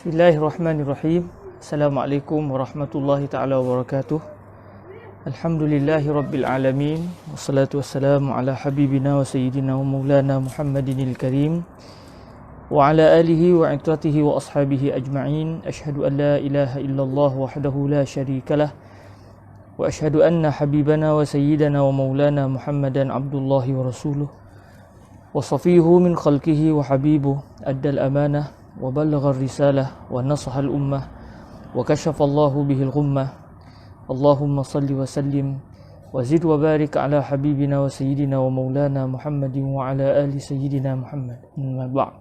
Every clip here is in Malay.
Bismillahirrahmanirrahim. Assalamualaikum warahmatullahi taala wabarakatuh. Alhamdulillahi rabbil alamin. Wassalatu wassalamu ala habibina wa sayyidina wa maulana Muhammadinil karim wa ala alihi wa itratihi wa ashabihi ajma'in. Ashhadu an la ilaha illallah wahdahu la syarikalah wa ashhadu anna habibana wa sayyidana wa maulana Muhammadan abdullahi wa rasuluh wa safiyuhu min khalqihi wa habibuh addal amanah وبلغ الرسالة ونصح الأمة وكشف الله به الغمة اللهم صل وسلم وزد وبارك على حبيبنا وسيدنا ومولانا محمد وعلى آل سيدنا محمد. أما بعد.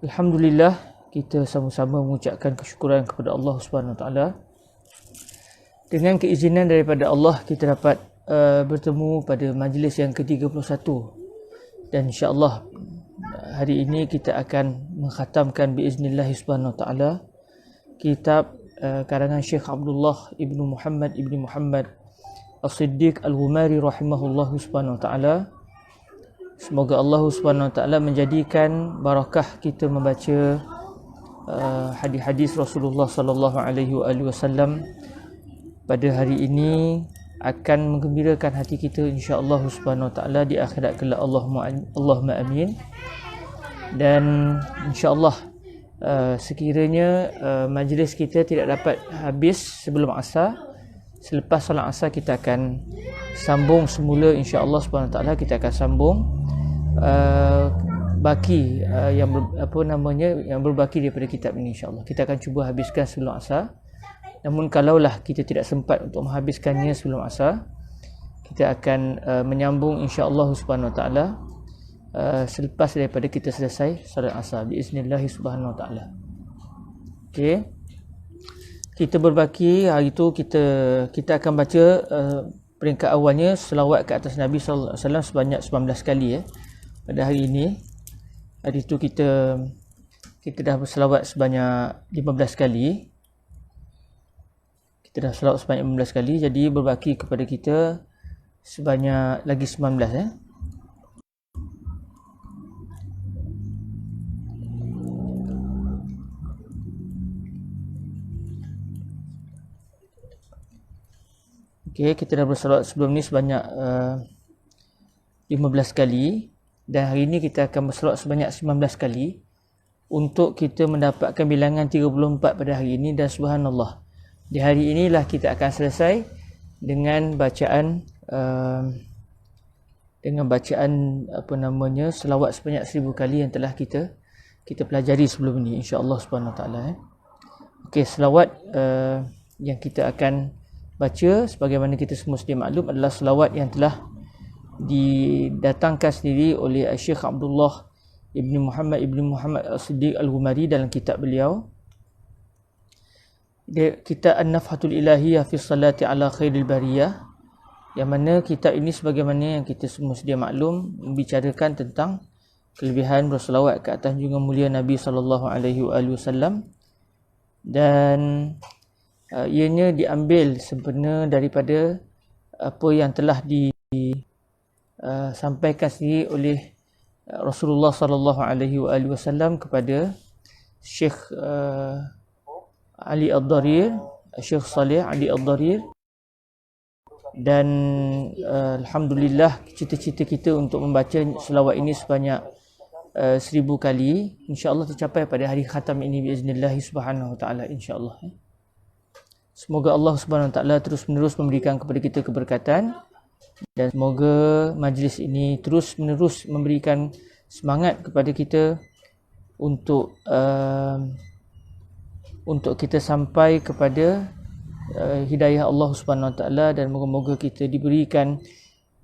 Alhamdulillah, kita sama-sama mengucapkan kesyukuran kepada Allah Subhanahu Wa Taala. Dengan keizinan daripada Allah, kita dapat bertemu pada majlis yang ke-31 dan insya-Allah hari ini kita akan mengkhatamkan biiznillah subhanahu wa ta'ala kitab karangan Syekh Abdullah ibnu Muhammad As-Siddiq Al-Ghumari rahimahullah subhanahu wa ta'ala. Semoga Allah subhanahu wa ta'ala menjadikan barakah kita membaca hadis-hadis Rasulullah sallallahu alaihi wasallam pada hari ini akan menggembirakan hati kita insya-Allah subhanahu wa ta'ala di akhirat kelak. Allahumma amin. Dan insya-Allah sekiranya majlis kita tidak dapat habis sebelum asar, selepas solat asar kita akan sambung semula insya-Allah subhanahu wa ta'ala. Kita akan sambung baki yang berbaki daripada kitab ini insya-Allah. Kita akan cuba habiskan sebelum asar. Namun kalaulah kita tidak sempat untuk menghabiskannya sebelum asar, kita akan menyambung insya-Allah subhanahu wa ta'ala selepas daripada kita selesai salat asar biiznillah subhanahu wa ta'ala. Okey. Kita berbaki hari itu kita akan baca peringkat awalnya selawat ke atas Nabi sallallahu alaihi wasallam sebanyak 19 kali pada hari ini. Hari itu kita dah berselawat sebanyak 15 kali. Kita dah selawat sebanyak 15 kali, jadi berbaki kepada kita sebanyak lagi 19 Okey, kita dah berselawat sebelum ni sebanyak 15 kali dan hari ini kita akan berselawat sebanyak 19 kali untuk kita mendapatkan bilangan 34 pada hari ini. Dan subhanallah, di hari inilah kita akan selesai dengan bacaan selawat sebanyak 1000 kali yang telah kita pelajari sebelum ini insya-Allah subhanahu wa taala. Okey, selawat yang kita akan baca sebagaimana kita semua sedia maklum adalah selawat yang telah didatangkan sendiri oleh Syekh Abdullah ibnu Muhammad As-Siddiq Al-Ghumari dalam kitab beliau, kitab An-Nafhatul Ilahiyah fi Salati ala Khairil Bariyah, yang mana kitab ini sebagaimana yang kita semua sedia maklum membicarakan tentang kelebihan berselawat ke atas junjungan mulia Nabi sallallahu alaihi wasallam, dan ianya diambil sempena daripada apa yang telah disampaikan sendiri oleh Rasulullah sallallahu alaihi wasallam kepada Syekh Ali Ad-Darir, Syekh Saleh Ali Ad-Darir. Dan alhamdulillah, cita-cita kita untuk membaca selawat ini sebanyak 1000 kali insya-Allah tercapai pada hari khatam ini biiznillah subhanahu wa taala insya-Allah. Semoga Allah Subhanahu Wa Taala terus-menerus memberikan kepada kita keberkatan, dan semoga majlis ini terus-menerus memberikan semangat kepada kita untuk kita sampai kepada hidayah Allah Subhanahu Wa Taala, dan moga-moga kita diberikan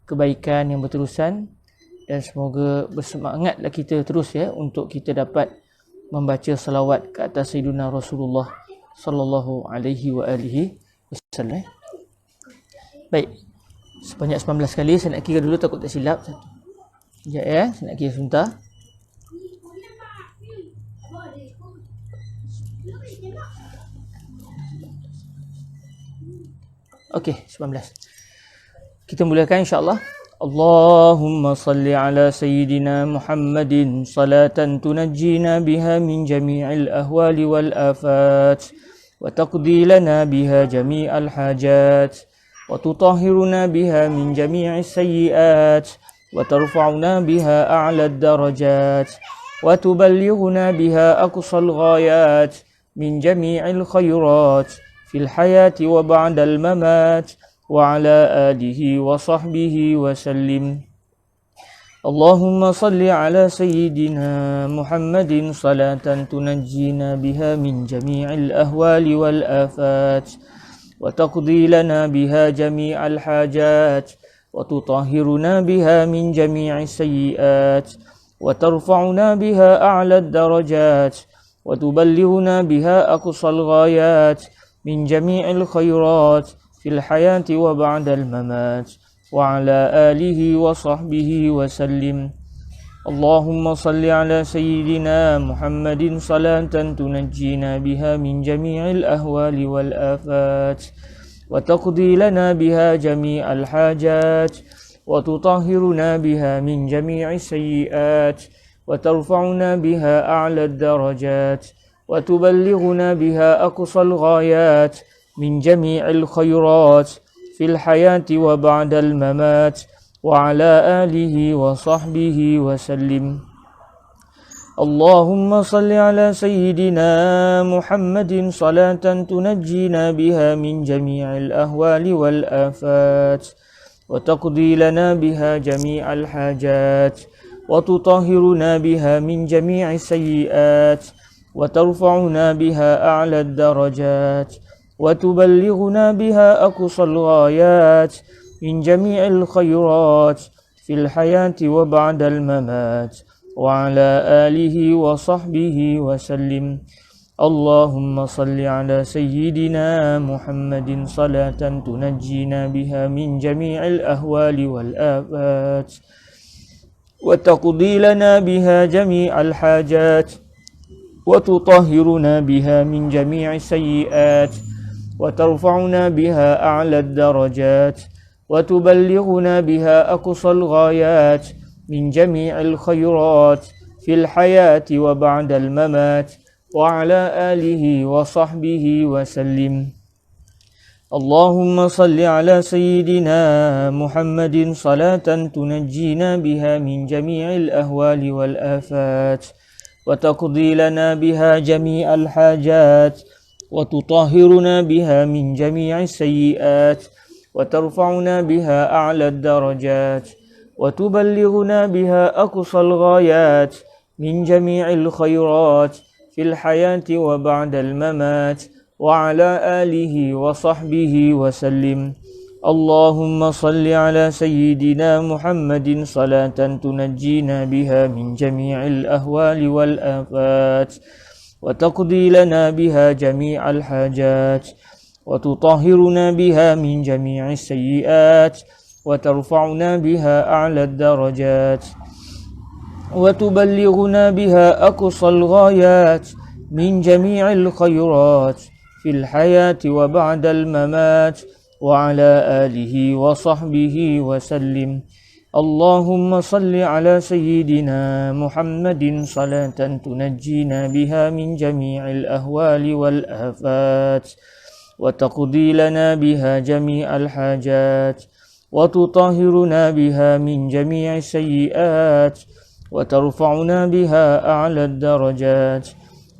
kebaikan yang berterusan, dan semoga bersemangatlah kita terus untuk kita dapat membaca selawat ke atas Sayyidina Rasulullah sallallahu alaihi wa alihi wasallam. Baik, sebanyak 19 kali. Saya nak kira dulu, takut tak silap. Sekejap saya nak kira sebentar. Okey, 19. Kita mulakan insya-Allah. اللهم صل على سيدنا محمد صلاة تنجينا بها من جميع الأهوال والآفات وتقضي لنا بها جميع الحاجات وتطهرنا بها من جميع السيئات وترفعنا بها أعلى الدرجات وتبلغنا بها أقصى الغايات من جميع الخيرات في الحياة وبعد الممات وعلى آله وصحبه وسلم. اللهم صل على سيدنا محمد صلاة تنجينا بها من جميع الأهوال والآفات وتقضي لنا بها جميع الحاجات وتطهرنا بها من جميع السيئات وترفعنا بها أعلى الدرجات وتبلغنا بها أقصى الغايات من جميع الخيرات في الحياة وبعد الممات وعلى آله وصحبه وسلم. اللهم صل على سيدنا محمد صلاة تنجينا بها من جميع الأهوال والآفات وتقضي لنا بها جميع الحاجات وتطهرنا بها من جميع السيئات وترفعنا بها أعلى الدرجات وتبلغنا بها أقصى الغايات من جميع الخيرات في الحياة وبعد الممات وعلى آله وصحبه وسلم. اللهم صل على سيدنا محمد صلاة تنجينا بها من جميع الأهوال والآفات وتقضي لنا بها جميع الحاجات وتطهرنا بها من جميع السيئات وترفعنا بها أعلى الدرجات وتبلغنا بها أقصى الغايات من جميع الخيرات في الحياة وبعد الممات وعلى آله وصحبه وسلم. اللهم صل على سيدنا محمد صلاة تنجينا بها من جميع الأهوال والآفات وتقضي لنا بها جميع الحاجات وتطهرنا بها من جميع السيئات وترفعنا بها أعلى الدرجات وتبلغنا بها أقصى الغايات من جميع الخيرات في الحياة وبعد الممات وعلى آله وصحبه وسلم. اللهم صل على سيدنا محمد صلاة تنجينا بها من جميع الأهوال والآفات وتقضي لنا بها جميع الحاجات وتطهرنا بها من جميع السيئات وترفعنا بها أعلى الدرجات وتبلغنا بها أقصى الغايات من جميع الخيرات في الحياة وبعد الممات وعلى آله وصحبه وسلم. اللهم صل على سيدنا محمد صلاة تنجينا بها من جميع الأهوال والآفات وتقضي لنا بها جميع الحاجات وتطهرنا بها من جميع السيئات وترفعنا بها أعلى الدرجات وتبلغنا بها أقصى الغايات من جميع الخيرات في الحياة وبعد الممات وعلى آله وصحبه وسلم. اللهم صل على سيدنا محمد صلاة تنجينا بها من جميع الأهوال والآفات وتقضي لنا بها جميع الحاجات وتطهرنا بها من جميع السيئات وترفعنا بها أعلى الدرجات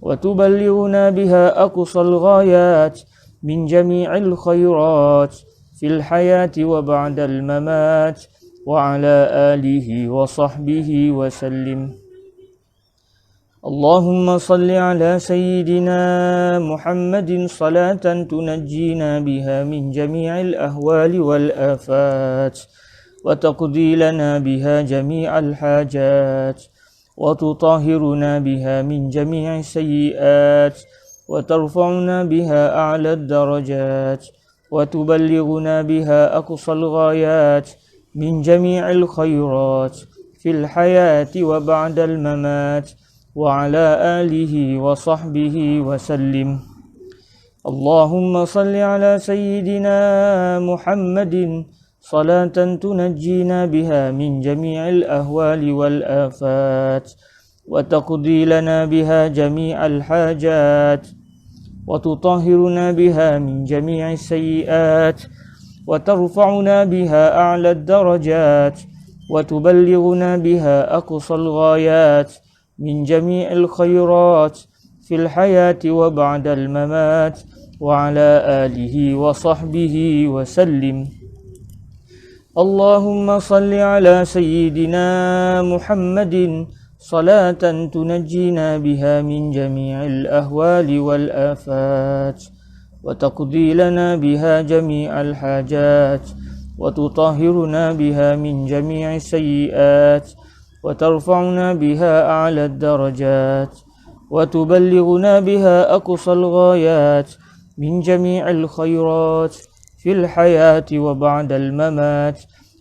وتبلغنا بها أقصى الغايات من جميع الخيرات في الحياة وبعد الممات وعلى آله وصحبه وسلم. اللهم صل على سيدنا محمد صلاة تنجينا بها من جميع الأهوال والآفات وتقضي لنا بها جميع الحاجات وتطهرنا بها من جميع السيئات وترفعنا بها أعلى الدرجات وتبلغنا بها أقصى الغايات من جميع الخيرات في الحياة وبعد الممات وعلى آله وصحبه وسلم. اللهم صل على سيدنا محمد صلاة تنجينا بها من جميع الأهوال والآفات وتقضي لنا بها جميع الحاجات وتطهرنا بها من جميع السيئات وترفعنا بها أعلى الدرجات وتبلغنا بها أقصى الغايات من جميع الخيرات في الحياة وبعد الممات وعلى آله وصحبه وسلم. اللهم صل على سيدنا محمد صلاة تنجينا بها من جميع الأهوال والآفات وتقضي لنا بها جميع الحاجات وتطهرنا بها من جميع السيئات وترفعنا بها أعلى الدرجات وتبلغنا بها أقصى الغايات من جميع الخيرات في الحياة وبعد الممات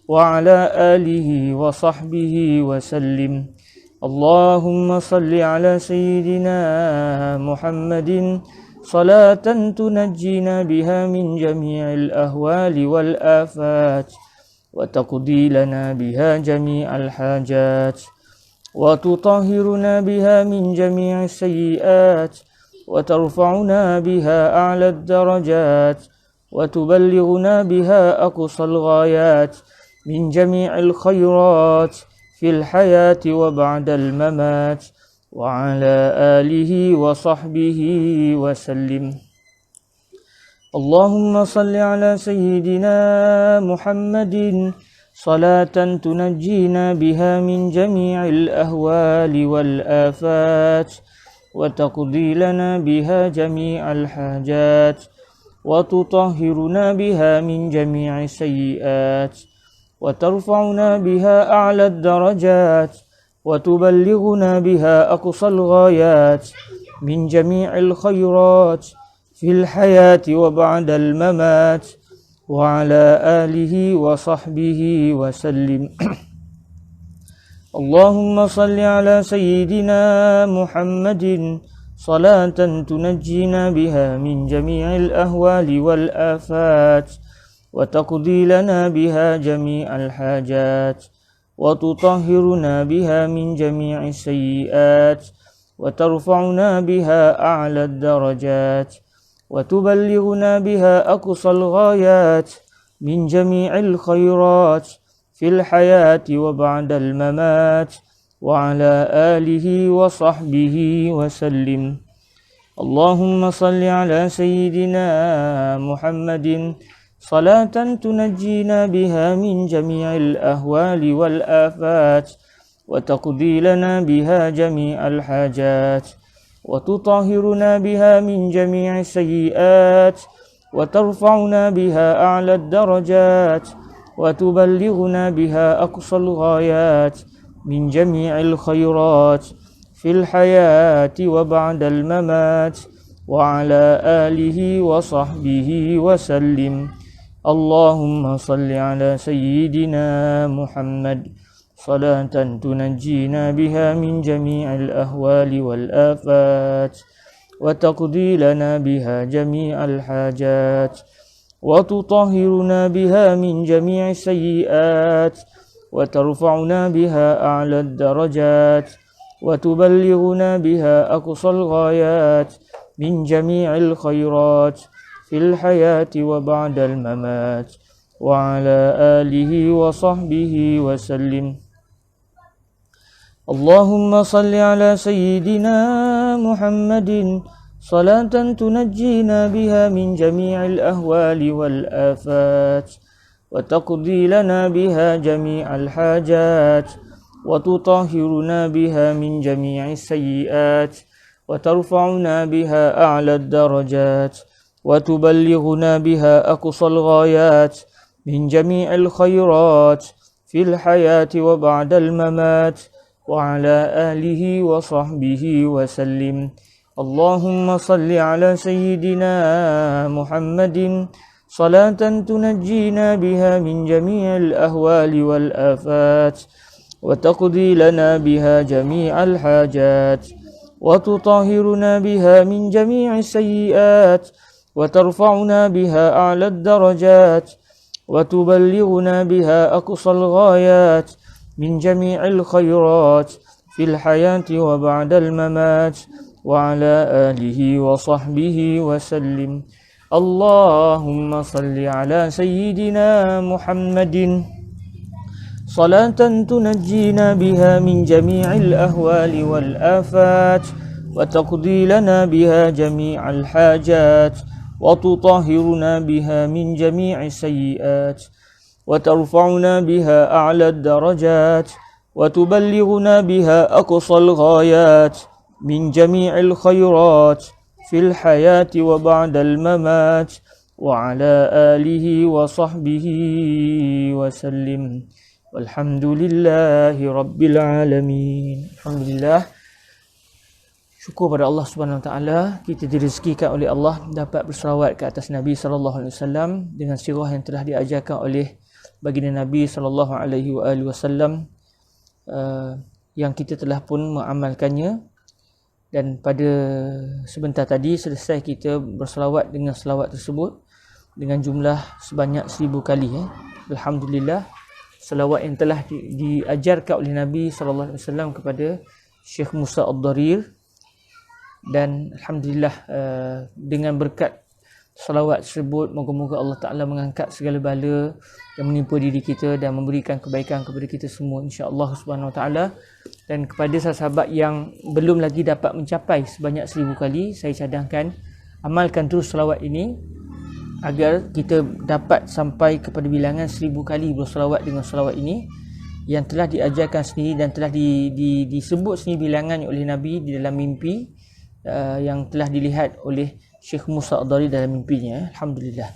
وعلى آله وصحبه وسلم. اللهم صل على سيدنا محمد صلاة تنجينا بها من جميع الأهوال والآفات وتقضي لنا بها جميع الحاجات وتطهرنا بها من جميع السيئات وترفعنا بها أعلى الدرجات وتبلغنا بها أقصى الغايات من جميع الخيرات في الحياة وبعد الممات وعلى آله وصحبه وسلم. اللهم صل على سيدنا محمد صلاة تنجينا بها من جميع الأهوال والآفات وتقضي لنا بها جميع الحاجات وتطهرنا بها من جميع السيئات وترفعنا بها أعلى الدرجات وتبلغنا بها أقصى الغايات من جميع الخيرات في الحياة وبعد الممات وعلى آله وصحبه وسلم. اللهم صل على سيدنا محمد صلاة تنجينا بها من جميع الأهوال والآفات وتقضي لنا بها جميع الحاجات وتطهرنا بها من جميع السيئات وترفعنا بها أعلى الدرجات وتبلغنا بها أقصى الغايات من جميع الخيرات في الحياة وبعد الممات وعلى آله وصحبه وسلم. اللهم صل على سيدنا محمد صلاة تنجينا بها من جميع الأهوال والآفات وتقضي لنا بها جميع الحاجات وتطهرنا بها من جميع السيئات وترفعنا بها أعلى الدرجات وتبلغنا بها أقصى الغايات من جميع الخيرات في الحياة وبعد الممات وعلى آله وصحبه وسلم. اللهم صل على سيدنا محمد صلاة تنجينا بها من جميع الأهوال والآفات وتقضي لنا بها جميع الحاجات وتطهرنا بها من جميع السيئات وترفعنا بها أعلى الدرجات وتبلغنا بها أقصى الغايات من جميع الخيرات في الحياة وبعد الممات وعلى آله وصحبه وسلم. اللهم صل على سيدنا محمد صلاة تنجينا بها من جميع الأهوال والآفات وتقضي لنا بها جميع الحاجات وتطهرنا بها من جميع السيئات وترفعنا بها أعلى الدرجات وتبلغنا بها أقصى الغايات من جميع الخيرات في الحياة وبعد الممات وعلى آله وصحبه وسلم. اللهم صل على سيدنا محمد صلاة تنجينا بها من جميع الأهوال والآفات وتقضي لنا بها جميع الحاجات وتطهرنا بها من جميع السيئات وترفعنا بها أعلى الدرجات وتبلغنا بها أقصى الغايات من جميع الخيرات في الحياة وبعد الممات وعلى آله وصحبه وسلم. اللهم صل على سيدنا محمد صلاة تنجينا بها من جميع الأهوال والآفات وتقضي لنا بها جميع الحاجات وتطهرنا بها من جميع السيئات وترفعنا بها أعلى الدرجات وتبلغنا بها أقصى الغايات من جميع الخيرات في الحياة وبعد الممات وعلى آله وصحبه وسلم. Walhamdulillahi Rabbil Alamin. Alhamdulillah. Syukur pada Allah Subhanahu Wa Taala, kita direzekikan oleh Allah dapat berselawat ke atas Nabi sallallahu alaihi wasallam dengan sirah yang telah diajarkan oleh baginda Nabi sallallahu alaihi wasallam, yang kita telah pun mengamalkannya. Dan pada sebentar tadi selesai kita berselawat dengan selawat tersebut dengan jumlah sebanyak 1000 kali. Alhamdulillah, selawat yang telah diajarkan oleh Nabi sallallahu alaihi wasallam kepada Syekh Musa Ad-Darir. Dan alhamdulillah, dengan berkat selawat tersebut, moga-moga Allah Taala mengangkat segala bala yang menimpa diri kita dan memberikan kebaikan kepada kita semua, insya-Allah Subhanahu Wa Taala. Dan kepada sahabat yang belum lagi dapat mencapai sebanyak 1000 kali, saya cadangkan amalkan terus selawat ini agar kita dapat sampai kepada bilangan 1000 kali berselawat dengan selawat ini yang telah diajarkan sendiri dan telah disebut sendiri bilangannya oleh Nabi di dalam mimpi, yang telah dilihat oleh Syekh Musa Ad-Darir dalam mimpinya. Alhamdulillah.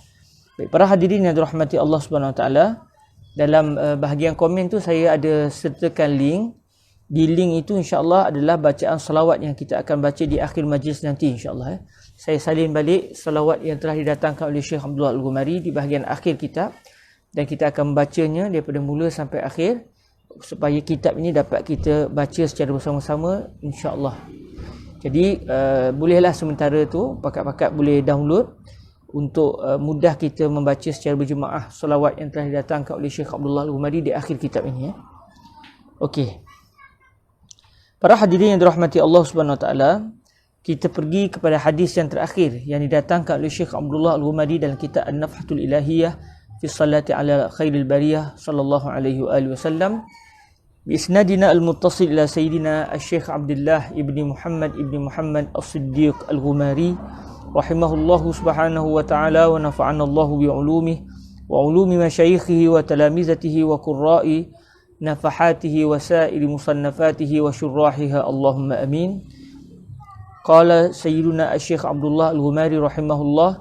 Baik, para hadirin yang dirahmati Allah Subhanahu Wa Taala, dalam bahagian komen tu saya ada sertakan link. Di link itu insya-Allah adalah bacaan selawat yang kita akan baca di akhir majlis nanti, insya-Allah. Saya salin balik selawat yang telah didatangkan oleh Syekh Abdullah Al-Ghumari di bahagian akhir kitab, dan kita akan membacanya daripada mula sampai akhir supaya kitab ini dapat kita baca secara bersama-sama, insya-Allah. Jadi bolehlah sementara tu pakat-pakat boleh download untuk mudah kita membaca secara berjemaah selawat yang telah didatangkan oleh Syekh Abdullah Al-Ghumari di akhir kitab ini. Okey. Para hadirin yang dirahmati Allah Subhanahu Wa Taala, kita pergi kepada hadis yang terakhir yang didatangkan oleh Syekh Abdullah Al-Ghumari dalam kitab An-Nafhatul Ilahiyah fi Salati ala Khairil Bariyah sallallahu alaihi wasallam, biisnadina al-muttasil ila sayyidina Syekh Abdullah ibni Muhammad As-Siddiq Al-Ghumari rahimahullahu subhanahu wa ta'ala wa nafa'ana Allahu bi ulumihi wa ulumi masyayikhihi wa talamizatihi wa qurra'i nafahatihi wa sa'iri musannafatihi wa syurrahiha, Allahumma amin. Qala sayyiduna Syekh Abdullah Al-Ghumari rahimahullah,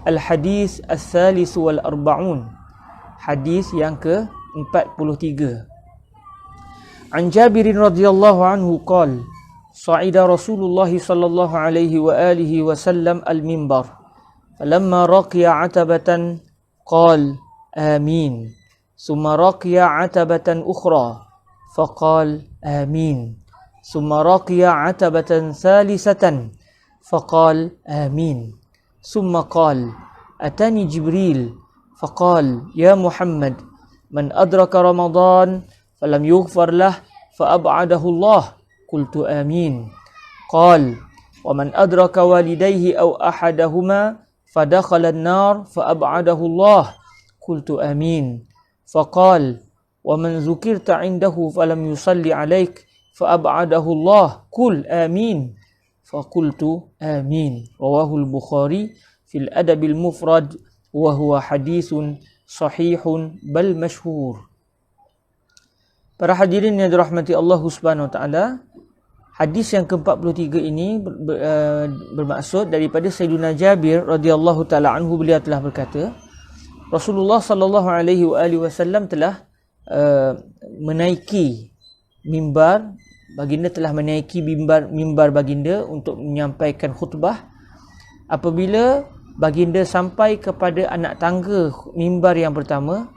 al-hadis al-thalith wal-arba'un, hadis yang ke-43. An Jabir radhiyallahu anhu qala sa'ida Rasulullah sallallahu alaihi wa alihi wasallam al-minbar falamma raqiya 'atabatan qala amin, ثم رقي عتبة أخرى فقال آمين، ثم رقي عتبة ثالثة فقال آمين، ثم قال أتاني جبريل فقال يا محمد من أدرك رمضان فلم يغفر له فأبعده الله، قلت آمين. قال ومن أدرك والديه أو أحدهما فدخل النار فأبعده الله، قلت آمين. فقال ومن ذكرت عنده فلم يصلي عليك فأبعده الله، قل آمين. فقلت آمين. رواه البخاري في الأدب المفرد وهو حديث صحيح بل مشهور. Para hadirin yang dirahmati Allah Subhanahu Wa Taala, hadis yang ke-43 ini bermaksud daripada Sayyidina Jabir radhiyallahu taala anhu. Beliau telah berkata, Rasulullah sallallahu alaihi wasallam telah menaiki mimbar, baginda telah menaiki mimbar baginda untuk menyampaikan khutbah. Apabila baginda sampai kepada anak tangga mimbar yang pertama,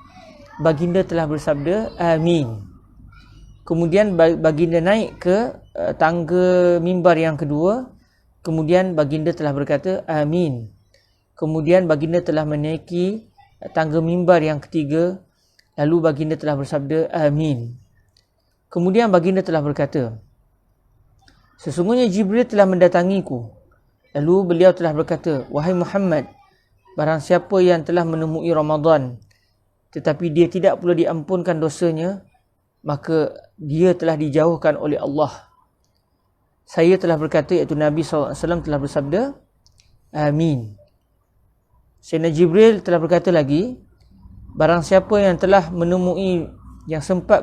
baginda telah bersabda amin. Kemudian baginda naik ke tangga mimbar yang kedua, kemudian baginda telah berkata amin. Kemudian baginda telah menaiki tangga mimbar yang ketiga, lalu baginda telah bersabda, amin. Kemudian baginda telah berkata, sesungguhnya Jibril telah mendatangiku. Lalu beliau telah berkata, wahai Muhammad, barang siapa yang telah menemui Ramadan tetapi dia tidak pula diampunkan dosanya, maka dia telah dijauhkan oleh Allah. Saya telah berkata, iaitu Nabi SAW telah bersabda, amin. Sayyidina Jibril telah berkata lagi, barang siapa yang telah menemui, yang sempat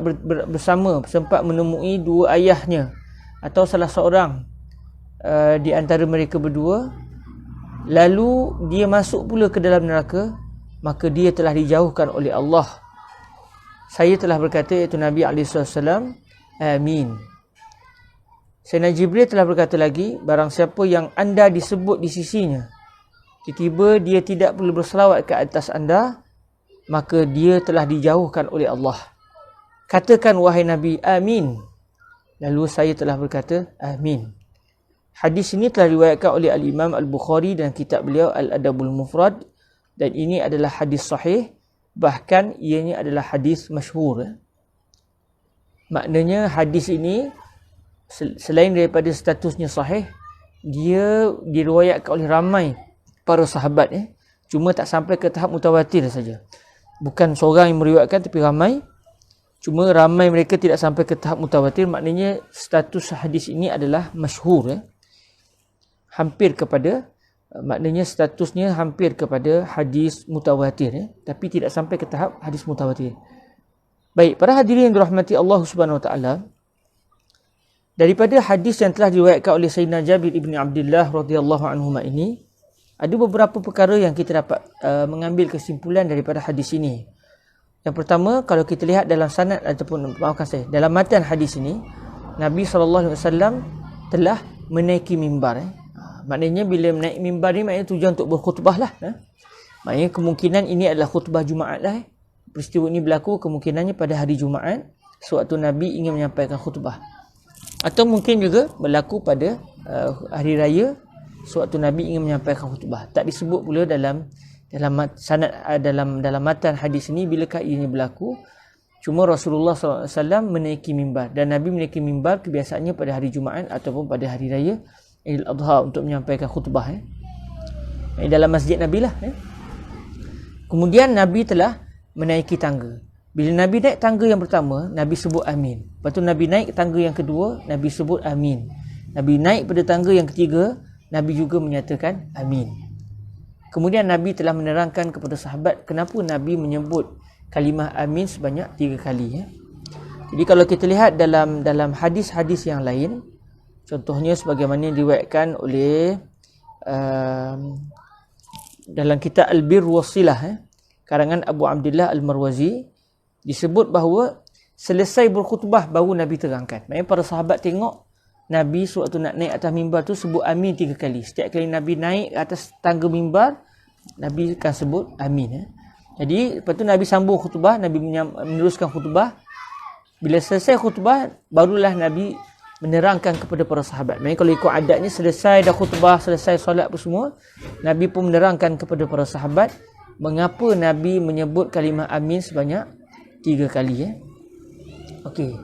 sempat menemui dua ayahnya atau salah seorang di antara mereka berdua, lalu dia masuk pula ke dalam neraka, maka dia telah dijauhkan oleh Allah. Saya telah berkata, iaitu Nabi SAW, amin. Sayyidina Jibril telah berkata lagi, barang siapa yang anda disebut di sisinya, tiba-tiba dia tidak perlu berselawat ke atas anda, maka dia telah dijauhkan oleh Allah. Katakan wahai Nabi, amin. Lalu saya telah berkata, amin. Hadis ini telah diriwayatkan oleh Al-Imam Al-Bukhari dan kitab beliau Al-Adabul Mufrad, dan ini adalah hadis sahih, bahkan ianya adalah hadis masyhur. Maknanya hadis ini selain daripada statusnya sahih, dia diriwayatkan oleh ramai para sahabat, cuma tak sampai ke tahap mutawatir saja. Bukan seorang yang meriwayatkan, tapi ramai. Cuma ramai mereka tidak sampai ke tahap mutawatir. Maknanya status hadis ini adalah masyhur, hampir kepada, maknanya statusnya hampir kepada hadis mutawatir, tapi tidak sampai ke tahap hadis mutawatir. Baik, para hadirin yang dirahmati Allah Subhanahu Wa Taala, daripada hadis yang telah diriwayatkan oleh Sayyidina Jabir ibn Abdullah radhiyallahu anhuma ini, ada beberapa perkara yang kita dapat mengambil kesimpulan daripada hadis ini. Yang pertama, kalau kita lihat dalam sanad ataupun dalam matan hadis ini, Nabi SAW telah menaiki mimbar. Maknanya bila menaik mimbar ni, maknanya tujuan untuk berkhutbah lah. Maknanya kemungkinan ini adalah khutbah Jumaat lah. Peristiwa ini berlaku kemungkinannya pada hari Jumaat, sewaktu Nabi ingin menyampaikan khutbah. Atau mungkin juga berlaku pada hari raya, sewaktu Nabi ingin menyampaikan khutbah. Tak disebut pula dalam sanad, dalam matan hadis ini bilakah ianya berlaku. Cuma Rasulullah SAW menaiki mimbar, dan Nabi menaiki mimbar kebiasaannya pada hari Jumaat ataupun pada hari raya Idul Adha untuk menyampaikan khutbah dalam masjid Nabi lah. Kemudian Nabi telah menaiki tangga. Bila Nabi naik tangga yang pertama, Nabi sebut amin. Lepas tu Nabi naik tangga yang kedua, Nabi sebut amin. Nabi naik pada tangga yang ketiga, Nabi juga menyatakan amin. Kemudian Nabi telah menerangkan kepada sahabat kenapa Nabi menyebut kalimah amin sebanyak 3 kali. Jadi kalau kita lihat dalam hadis-hadis yang lain, contohnya sebagaimana diriwayatkan oleh dalam kitab Al-Bir Wasilah, karangan Abu Abdullah Al-Marwazi, disebut bahawa selesai berkhutbah baru Nabi terangkan. Maksudnya para sahabat tengok Nabi sewaktu nak naik atas mimbar tu sebut amin 3 kali. Setiap kali Nabi naik atas tangga mimbar, Nabi akan sebut amin. Jadi lepas tu Nabi sambung khutbah, Nabi meneruskan khutbah. Bila selesai khutbah, barulah Nabi menerangkan kepada para sahabat. Maksudnya kalau ikut adatnya, selesai dah khutbah, selesai solat apa semua, Nabi pun menerangkan kepada para sahabat mengapa Nabi menyebut kalimah amin sebanyak 3 kali. Okey.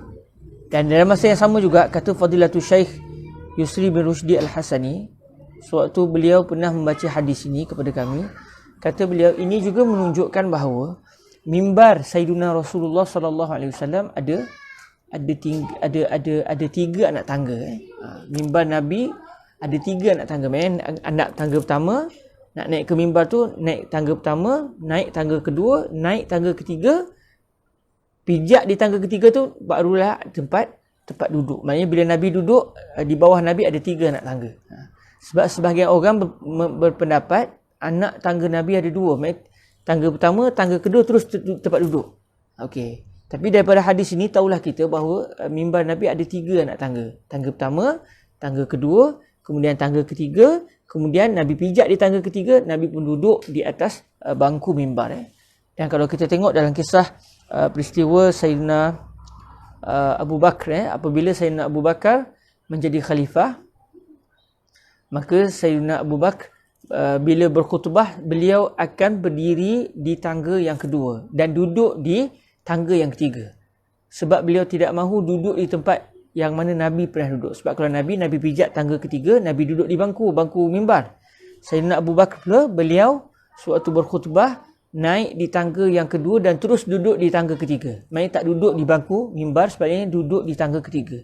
Dan dalam masa yang sama juga, kata Fadilatul Syekh Yusri bin Rushdi Al-Hasani, sewaktu beliau pernah membaca hadis ini kepada kami, kata beliau, ini juga menunjukkan bahawa mimbar Sayyidina Rasulullah sallallahu alaihi wasallam ada 3 anak tangga. Mimbar Nabi ada 3 anak tangga. Anak tangga pertama, nak naik ke mimbar tu, naik tangga pertama, naik tangga kedua, naik tangga ketiga, pijak di tangga ketiga tu barulah tempat duduk. Maknanya bila Nabi duduk, di bawah Nabi ada 3 anak tangga. Sebab sebahagian orang berpendapat anak tangga Nabi ada 2. Maksudnya tangga pertama, tangga kedua, terus tempat duduk. Okey. Tapi daripada hadis ini tahulah kita bahawa mimbar Nabi ada 3 anak tangga. Tangga pertama, tangga kedua, kemudian tangga ketiga, kemudian Nabi pijak di tangga ketiga, Nabi pun duduk di atas bangku mimbar. Dan kalau kita tengok dalam kisah peristiwa Sayyidina Abu Bakar, apabila Sayyidina Abu Bakar menjadi khalifah, maka Sayyidina Abu Bakar bila berkhutbah beliau akan berdiri di tangga yang kedua dan duduk di tangga yang ketiga. Sebab beliau tidak mahu duduk di tempat yang mana Nabi pernah duduk. Sebab kalau Nabi pijak tangga ketiga, Nabi duduk di bangku mimbar. Sayyidina Abu Bakar pula, beliau sewaktu berkhutbah naik di tangga yang kedua dan terus duduk di tangga ketiga. Maksudnya tak duduk di bangku mimbar, sebabnya duduk di tangga ketiga.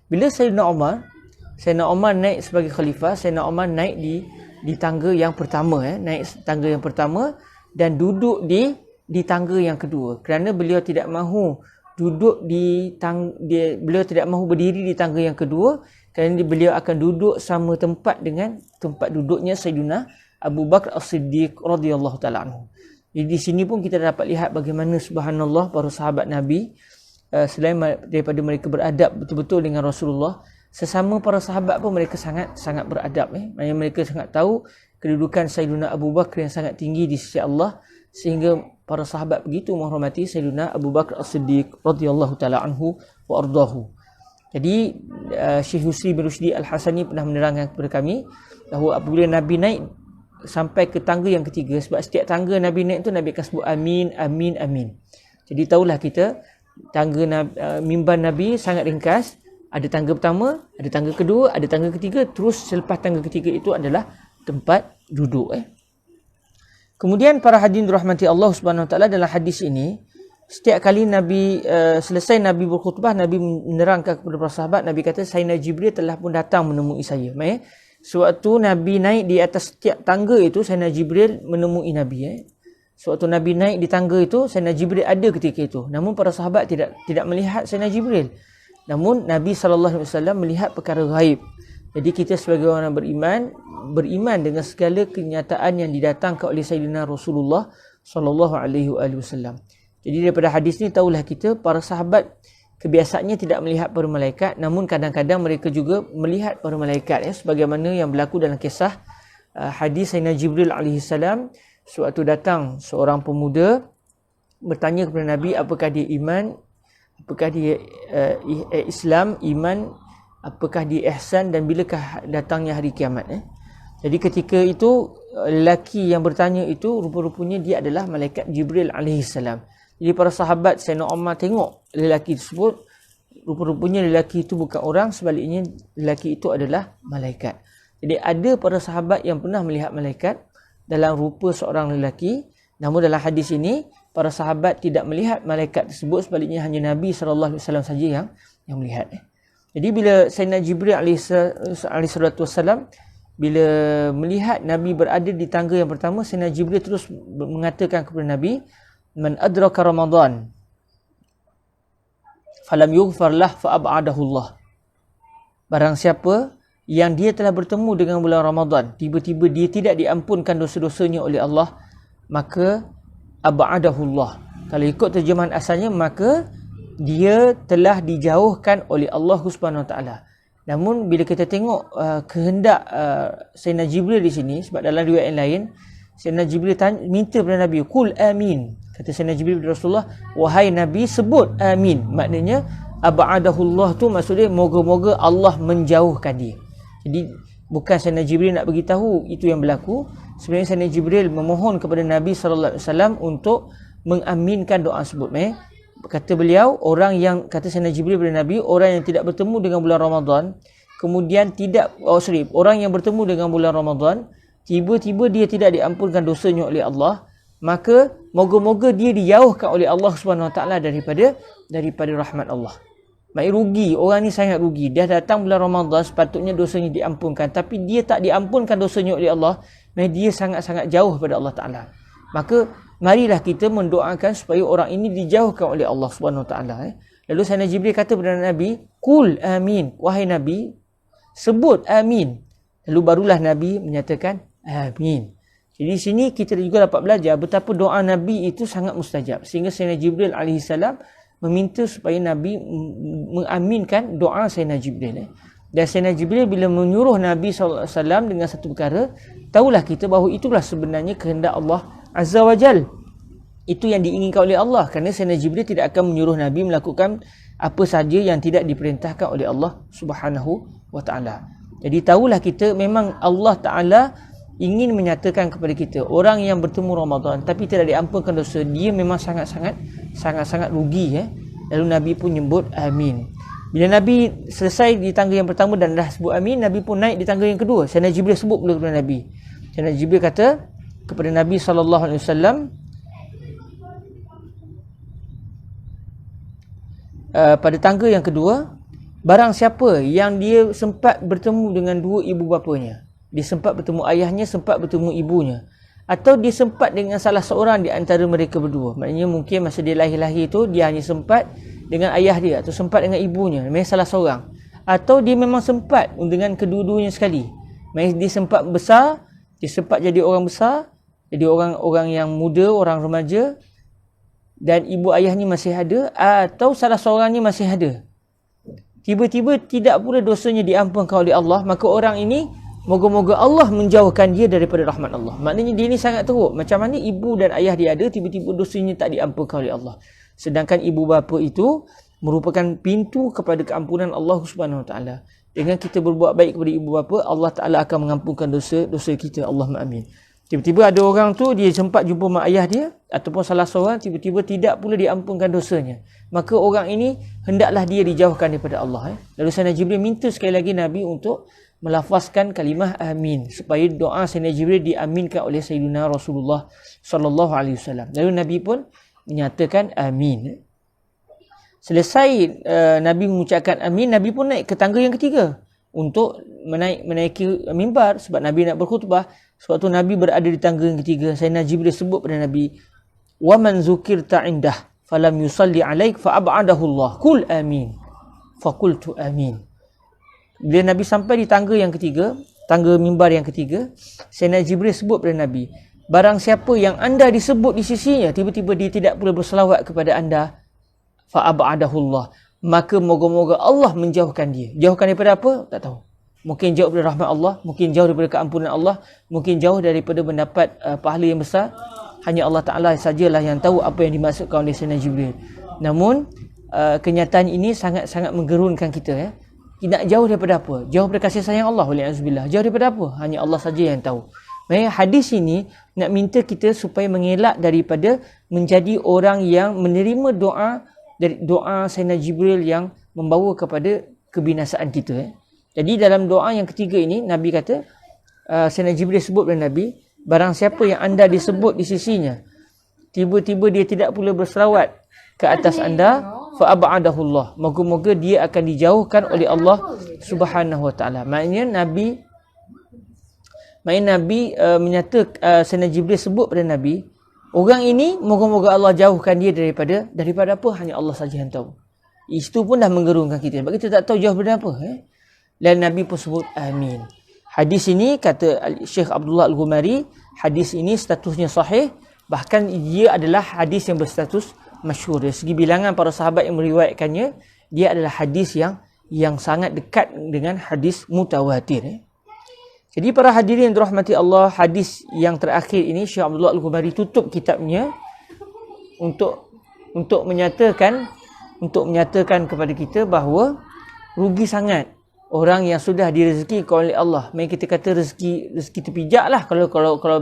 Bila Sayyidina Umar naik sebagai khalifah, Sayyidina Umar naik di tangga yang pertama, naik tangga yang pertama dan duduk di tangga yang kedua, kerana beliau tidak mahu beliau tidak mahu berdiri di tangga yang kedua, kerana beliau akan duduk sama tempat dengan tempat duduknya Sayyidina Abu Bakar As-Siddiq radhiyallahu taala anhu. Jadi di sini pun kita dapat lihat bagaimana subhanallah para sahabat Nabi, selain daripada mereka beradab betul-betul dengan Rasulullah, sesama para sahabat pun mereka sangat beradab. Maksudnya mereka sangat tahu kedudukan Sayyidina Abu Bakar yang sangat tinggi di sisi Allah, sehingga para sahabat begitu menghormati Sayyidina Abu Bakar As-Siddiq radhiyallahu taala anhu wa ardahu. Jadi Syekh Yusri bin Rushdi Al-Hasani pernah menerangkan kepada kami bahawa apabila Nabi naik sampai ke tangga yang ketiga, sebab setiap tangga Nabi naik tu Nabi akan sebut amin, amin, amin. Jadi tahulah kita tangga mimbar Nabi sangat ringkas. Ada tangga pertama, ada tangga kedua, ada tangga ketiga, terus selepas tangga ketiga itu adalah tempat duduk. Kemudian para hadirin dirahmati Allah Subhanahu Wa Taala, dalam hadis ini setiap kali Nabi selesai Nabi berkhutbah, Nabi menerangkan kepada para sahabat, Nabi kata Sayyidina Jibril telah pun datang menemui saya. Sewaktu Nabi naik di atas setiap tangga itu, Sayyidina Jibril menemui Nabi. Sewaktu Nabi naik di tangga itu, Sayyidina Jibril ada ketika itu. Namun para sahabat tidak melihat Sayyidina Jibril. Namun Nabi SAW melihat perkara ghaib. Jadi kita sebagai orang beriman dengan segala kenyataan yang didatangkan oleh Sayyidina Rasulullah SAW. Jadi daripada hadis ni tahulah kita para sahabat kebiasaannya tidak melihat para malaikat, namun kadang-kadang mereka juga melihat para malaikat, sebagaimana yang berlaku dalam kisah hadis Sayyidina Jibril AS. Sewaktu datang seorang pemuda bertanya kepada Nabi apakah dia iman, apakah dia Islam, iman, apakah dia ihsan dan bilakah datangnya hari kiamat. Jadi ketika itu lelaki yang bertanya itu rupa-rupanya dia adalah malaikat Jibril alaihissalam. Jadi para sahabat Sayyidina Umar tengok lelaki tersebut, rupa-rupanya lelaki itu bukan orang, sebaliknya lelaki itu adalah malaikat. Jadi ada para sahabat yang pernah melihat malaikat dalam rupa seorang lelaki, namun dalam hadis ini para sahabat tidak melihat malaikat tersebut, sebaliknya hanya Nabi SAW saja yang melihat. Jadi bila Sayyidina Jibril alaihissalam bila melihat Nabi berada di tangga yang pertama, Sayyidina Jibril terus mengatakan kepada Nabi, man adraka Ramadan falam yughfar lah fa ab'adahu Allah. Barang siapa yang dia telah bertemu dengan bulan Ramadan, tiba-tiba dia tidak diampunkan dosa-dosanya oleh Allah, maka ab'adahu Allah. Kalau ikut terjemahan asalnya, maka dia telah dijauhkan oleh Allah Subhanahu Wa Taala. Namun bila kita tengok kehendak Sayyidina Jibril di sini, sebab dalam riwayat yang lain Sayyidina Jibril minta kepada Nabi, "Qul amin." Kata Sayyidina Jibril kepada Rasulullah, "Wahai Nabi, sebut amin." Maknanya ab'adahullah tu maksudnya moga-moga Allah menjauhkan dia. Jadi bukan Sayyidina Jibril nak beritahu itu yang berlaku. Sebenarnya Sayyidina Jibril memohon kepada Nabi SAW untuk mengaminkan doa tersebut. Kata beliau, kata Sayyidina Jibril kepada Nabi, orang yang tidak bertemu dengan bulan Ramadan, kemudian orang yang bertemu dengan bulan Ramadan, tiba-tiba dia tidak diampunkan dosanya oleh Allah, maka moga-moga dia dijauhkan oleh Allah Subhanahu Wa Taala daripada rahmat Allah. Maksudnya rugi, orang ni sangat rugi. Dia datang bulan Ramadan, sepatutnya dosanya diampunkan, tapi dia tak diampunkan dosanya oleh Allah, maka dia sangat-sangat jauh pada Allah Taala. Maka marilah kita mendoakan supaya orang ini dijauhkan oleh Allah Subhanahu Wa Taala. Lalu Sayyidina Jibril kata kepada Nabi, "Qul amin." Wahai Nabi, sebut amin. Lalu barulah Nabi menyatakan amin. Jadi di sini kita juga dapat belajar betapa doa Nabi itu sangat mustajab. Sehingga Sayyidina Jibril alaihissalam meminta supaya Nabi mengaminkan doa Sayyidina Jibril. Dan Sayyidina Jibril bila menyuruh Nabi SAW dengan satu perkara, tahulah kita bahawa itulah sebenarnya kehendak Allah Azza wa Jal. Itu yang diinginkan oleh Allah. Kerana Sayyidina Jibril tidak akan menyuruh Nabi melakukan apa saja yang tidak diperintahkan oleh Allah Subhanahu wa Ta'ala. Jadi tahulah kita memang Allah Ta'ala ingin menyatakan kepada kita, orang yang bertemu Ramadan tapi tidak diampunkan dosa, dia memang sangat-sangat rugi. Lalu Nabi pun nyebut amin. Bila Nabi selesai di tangga yang pertama dan dah sebut amin, Nabi pun naik di tangga yang kedua. Sayyidina Jibril sebut pula kepada Nabi. Sayyidina Jibril kata kepada Nabi SAW, pada tangga yang kedua, barang siapa yang dia sempat bertemu dengan dua ibu bapanya, dia sempat bertemu ayahnya, sempat bertemu ibunya, atau dia sempat dengan salah seorang di antara mereka berdua. Maknanya mungkin masa dia lahir-lahir tu dia hanya sempat dengan ayah dia atau sempat dengan ibunya, memang salah seorang, atau dia memang sempat dengan kedua-duanya sekali. Memang dia sempat besar, dia sempat jadi orang besar, jadi orang yang muda, orang remaja, dan ibu ayahnya masih ada, atau salah seorangnya masih ada. Tiba-tiba tidak pula dosanya diampunkan oleh Allah, maka orang ini moga-moga Allah menjauhkan dia daripada rahmat Allah. Maknanya dia ni sangat teruk. Macam mana ibu dan ayah dia ada, tiba-tiba dosanya tak diampunkan oleh Allah. Sedangkan ibu bapa itu merupakan pintu kepada keampunan Allah Subhanahu Wa Taala. Dengan kita berbuat baik kepada ibu bapa, Allah Taala akan mengampunkan dosa kita. Allahumma amin. Tiba-tiba ada orang tu, dia sempat jumpa mak ayah dia ataupun salah seorang, tiba-tiba tidak pula diampunkan dosanya, maka orang ini hendaklah dia dijauhkan daripada Allah. Lalu Sayyidina Jibril minta sekali lagi Nabi untuk melafazkan kalimah amin, supaya doa Sayyidina Jibril diaminkan oleh Sayyidina Rasulullah sallallahu alaihi wasallam. Lalu Nabi pun menyatakan amin. Selesai Nabi mengucapkan amin, Nabi pun naik ke tangga yang ketiga untuk menaiki mimbar sebab Nabi nak berkhutbah. Sebab tu Nabi berada di tangga yang ketiga. Sayyidina Jibril sebut pada Nabi, "Wa man zukirta indah falam yusalli alaik fa ab'adahu Allah. Qul amin." Faqultu amin. Bila Nabi sampai di tangga yang ketiga, tangga mimbar yang ketiga, Sayyidina Jibril sebut pada Nabi, barang siapa yang anda disebut di sisinya, tiba-tiba dia tidak pula berselawat kepada anda, fa ab'adahu Allah, maka moga-moga Allah menjauhkan dia. Jauhkan daripada apa? Tak tahu. Mungkin jauh daripada rahmat Allah, mungkin jauh daripada keampunan Allah, mungkin jauh daripada mendapat pahala yang besar. Hanya Allah Ta'ala sajalah yang tahu apa yang dimaksudkan oleh Sayyidina Jibril. Namun kenyataan ini sangat-sangat menggerunkan kita. Tidak jauh daripada apa? Jauh daripada kasih sayang Allah, wali'azubillah. Jauh daripada apa? Hanya Allah saja yang tahu. Hadis ini nak minta kita supaya mengelak daripada menjadi orang yang menerima doa Sayyidina Jibril yang membawa kepada kebinasaan kita. Jadi dalam doa yang ketiga ini, Nabi kata, Sayyidina Jibril sebut kepada Nabi, barang siapa yang anda disebut di sisinya, tiba-tiba dia tidak pula berselawat ke atas anda, fa ab'adahu Allah, moga-moga dia akan dijauhkan oleh Allah Subhanahu Wa Taala. Maknanya Nabi menyatakan, Sayyidina Jibril sebut pada Nabi, orang ini moga-moga Allah jauhkan dia daripada apa, hanya Allah saja yang tahu. Itu pun dah menggerunkan kita, sebab kita tak tahu jauh daripada apa. Dan Nabi pun sebut amin. Hadis ini, kata Syekh Abdullah Al-Ghumari, hadis ini statusnya sahih, bahkan dia adalah hadis yang berstatus masyhur. Dari segi bilangan para sahabat yang meriwayatkannya, dia adalah hadis yang sangat dekat dengan hadis mutawatir. Jadi para hadirin yang dirahmati Allah, hadis yang terakhir ini Syekh Abdullah Al-Ghumari tutup kitabnya untuk menyatakan kepada kita bahawa rugi sangat orang yang sudah direzekikan oleh Allah. Mari kita kata rezeki terpijak lah kalau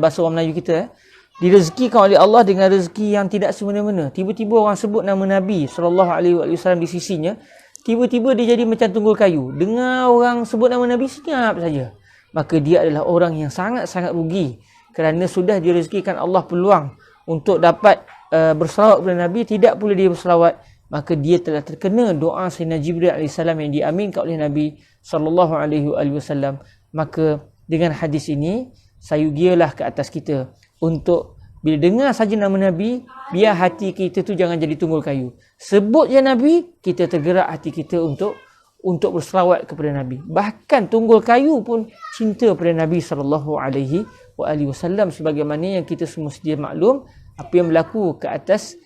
bahasa orang Melayu kita. Direzekikan oleh Allah dengan rezeki yang tidak semena-mena. Tiba-tiba orang sebut nama Nabi SAW di sisinya, tiba-tiba dia jadi macam tunggul kayu. Dengar orang sebut nama Nabi, senyap saja. Maka dia adalah orang yang sangat-sangat rugi, kerana sudah direzekikan Allah peluang untuk dapat berselawat kepada Nabi, tidak pula dia berselawat, maka dia telah terkena doa Sayyidina Jibril AS yang diaminkan oleh Nabi SAW. Maka dengan hadis ini, sayugialah ke atas kita untuk bila dengar saja nama Nabi, biar hati kita tu jangan jadi tunggul kayu. Sebut je Nabi, kita tergerak hati kita untuk berselawat kepada Nabi. Bahkan tunggul kayu pun cinta kepada Nabi SAW, sebagaimana yang kita semua sedia maklum apa yang berlaku ke atas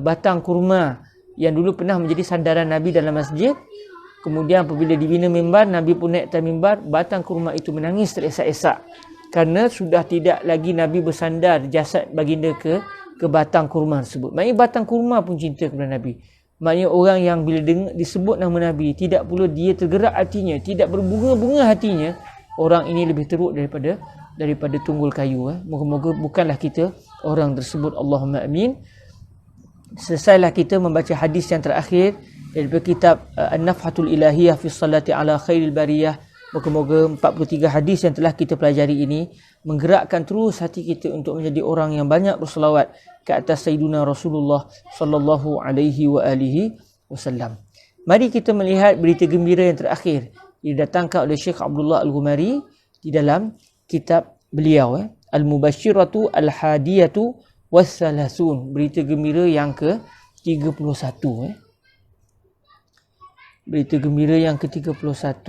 batang kurma yang dulu pernah menjadi sandaran Nabi dalam masjid. Kemudian apabila dibina mimbar, Nabi pun naik atas mimbar, batang kurma itu menangis teresak-esak kerana sudah tidak lagi Nabi bersandar jasad baginda ke batang kurma tersebut. Maknanya batang kurma pun cinta kepada Nabi. Maknanya orang yang bila disebut nama Nabi, tidak pula dia tergerak hatinya, tidak berbunga-bunga hatinya, orang ini lebih teruk daripada tunggul kayu. Moga-moga bukanlah kita orang tersebut. Allahumma amin. Selesailah kita membaca hadis yang terakhir daripada kitab An-Nafhatul Ilahiyah fi Salati ala Khairil Bariyah. Moga-moga 43 hadis yang telah kita pelajari ini menggerakkan terus hati kita untuk menjadi orang yang banyak berselawat ke atas Sayyiduna Rasulullah sallallahu alaihi wa alihi wasallam. Mari kita melihat berita gembira yang terakhir didatangkan oleh Syekh Abdullah Al-Ghumari di dalam kitab beliau, Al-Mubashiratu Al-Hadiyatu Was-Salasun, berita gembira yang ke-31. Berita gembira yang ke-31.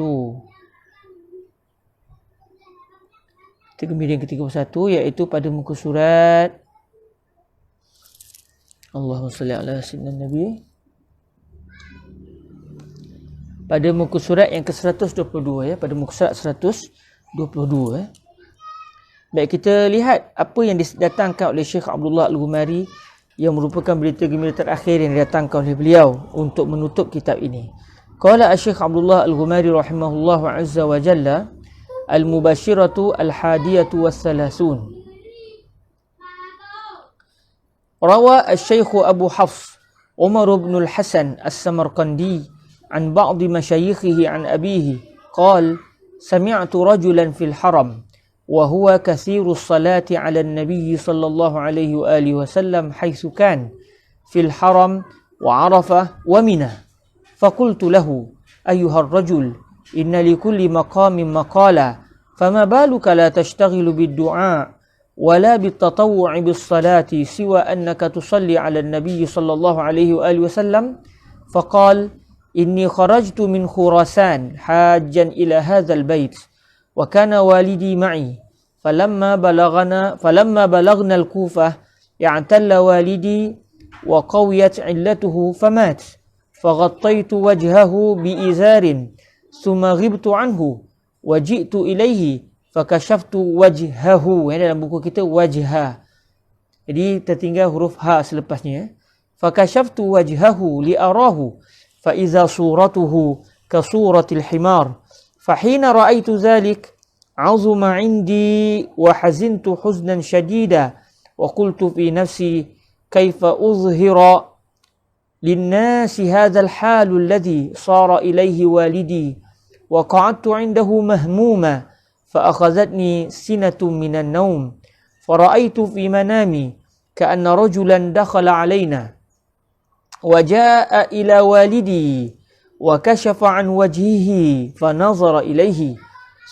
Berita gembira yang ke-31 iaitu pada muka surat Allahumma salli ala sayyidina Nabi. Pada muka surat yang ke-122 pada muka surat 122. Baik, kita lihat apa yang didatangkan oleh Syekh Abdullah Al-Ghumari yang merupakan berita gembira terakhir yang didatangkan oleh beliau untuk menutup kitab ini. Qala Syekh Abdullah Al-Ghumari rahimahullahu azza wa jalla, Al-Mubashiratu Al-Hadiyatu Was-Salasun. Rawa Al-Syekh Abu Hafs Umar bin Al-Hasan As-Samarqandi an ba'd masyayikhihi an abihi qala sami'tu rajulan fil haram وهو كثير الصلاة على النبي صلى الله عليه وآله وسلم حيث كان في الحرم وعرفة ومنى فقلت له أيها الرجل إن لكل مقام مقالا فما بالك لا تشتغل بالدعاء ولا بالتطوع بالصلاة سوى أنك تصلي على النبي صلى الله عليه وآله وسلم فقال إني خرجت من خراسان حاجا إلى هذا البيت وكان والدي معي فلما بلغنا الكوفة اعتل والدي وقويت علته فمات فغطيت وجهه بإزار ثم غبت عنه وجئت إليه فكشفت وجهه. Dalam buku kita wajha, jadi tertinggal huruf ha selepasnya. فكشفت وجهه لأراه فإذا صورته كصورة الحمار فحين رأيت ذلك عظم عندي وحزنت حزنا شديدا وقلت في نفسي كيف أظهر للناس هذا الحال الذي صار إليه والدي وقعدت عنده مهموما فأخذتني سنة من النوم فرأيت في منامي كأن رجلا دخل علينا وجاء إلى والدي وكشف عن وجهه فنظر إليه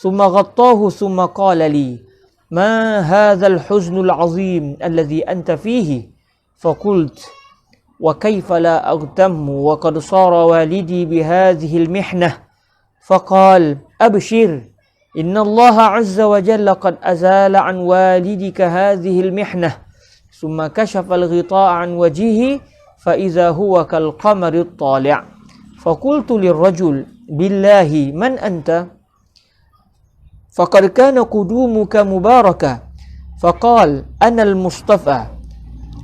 ثم غطاه ثم قال لي ما هذا الحزن العظيم الذي أنت فيه فقلت وكيف لا أغتم وقد صار والدي بهذه المحنة فقال أبشر إن الله عز وجل قد أزال عن والدك هذه المحنة ثم كشف الغطاء عن وجهه فإذا هو كالقمر الطالع فقلت للرجل بالله من أنت فقد كان قدومك مباركا فقال أنا المصطفى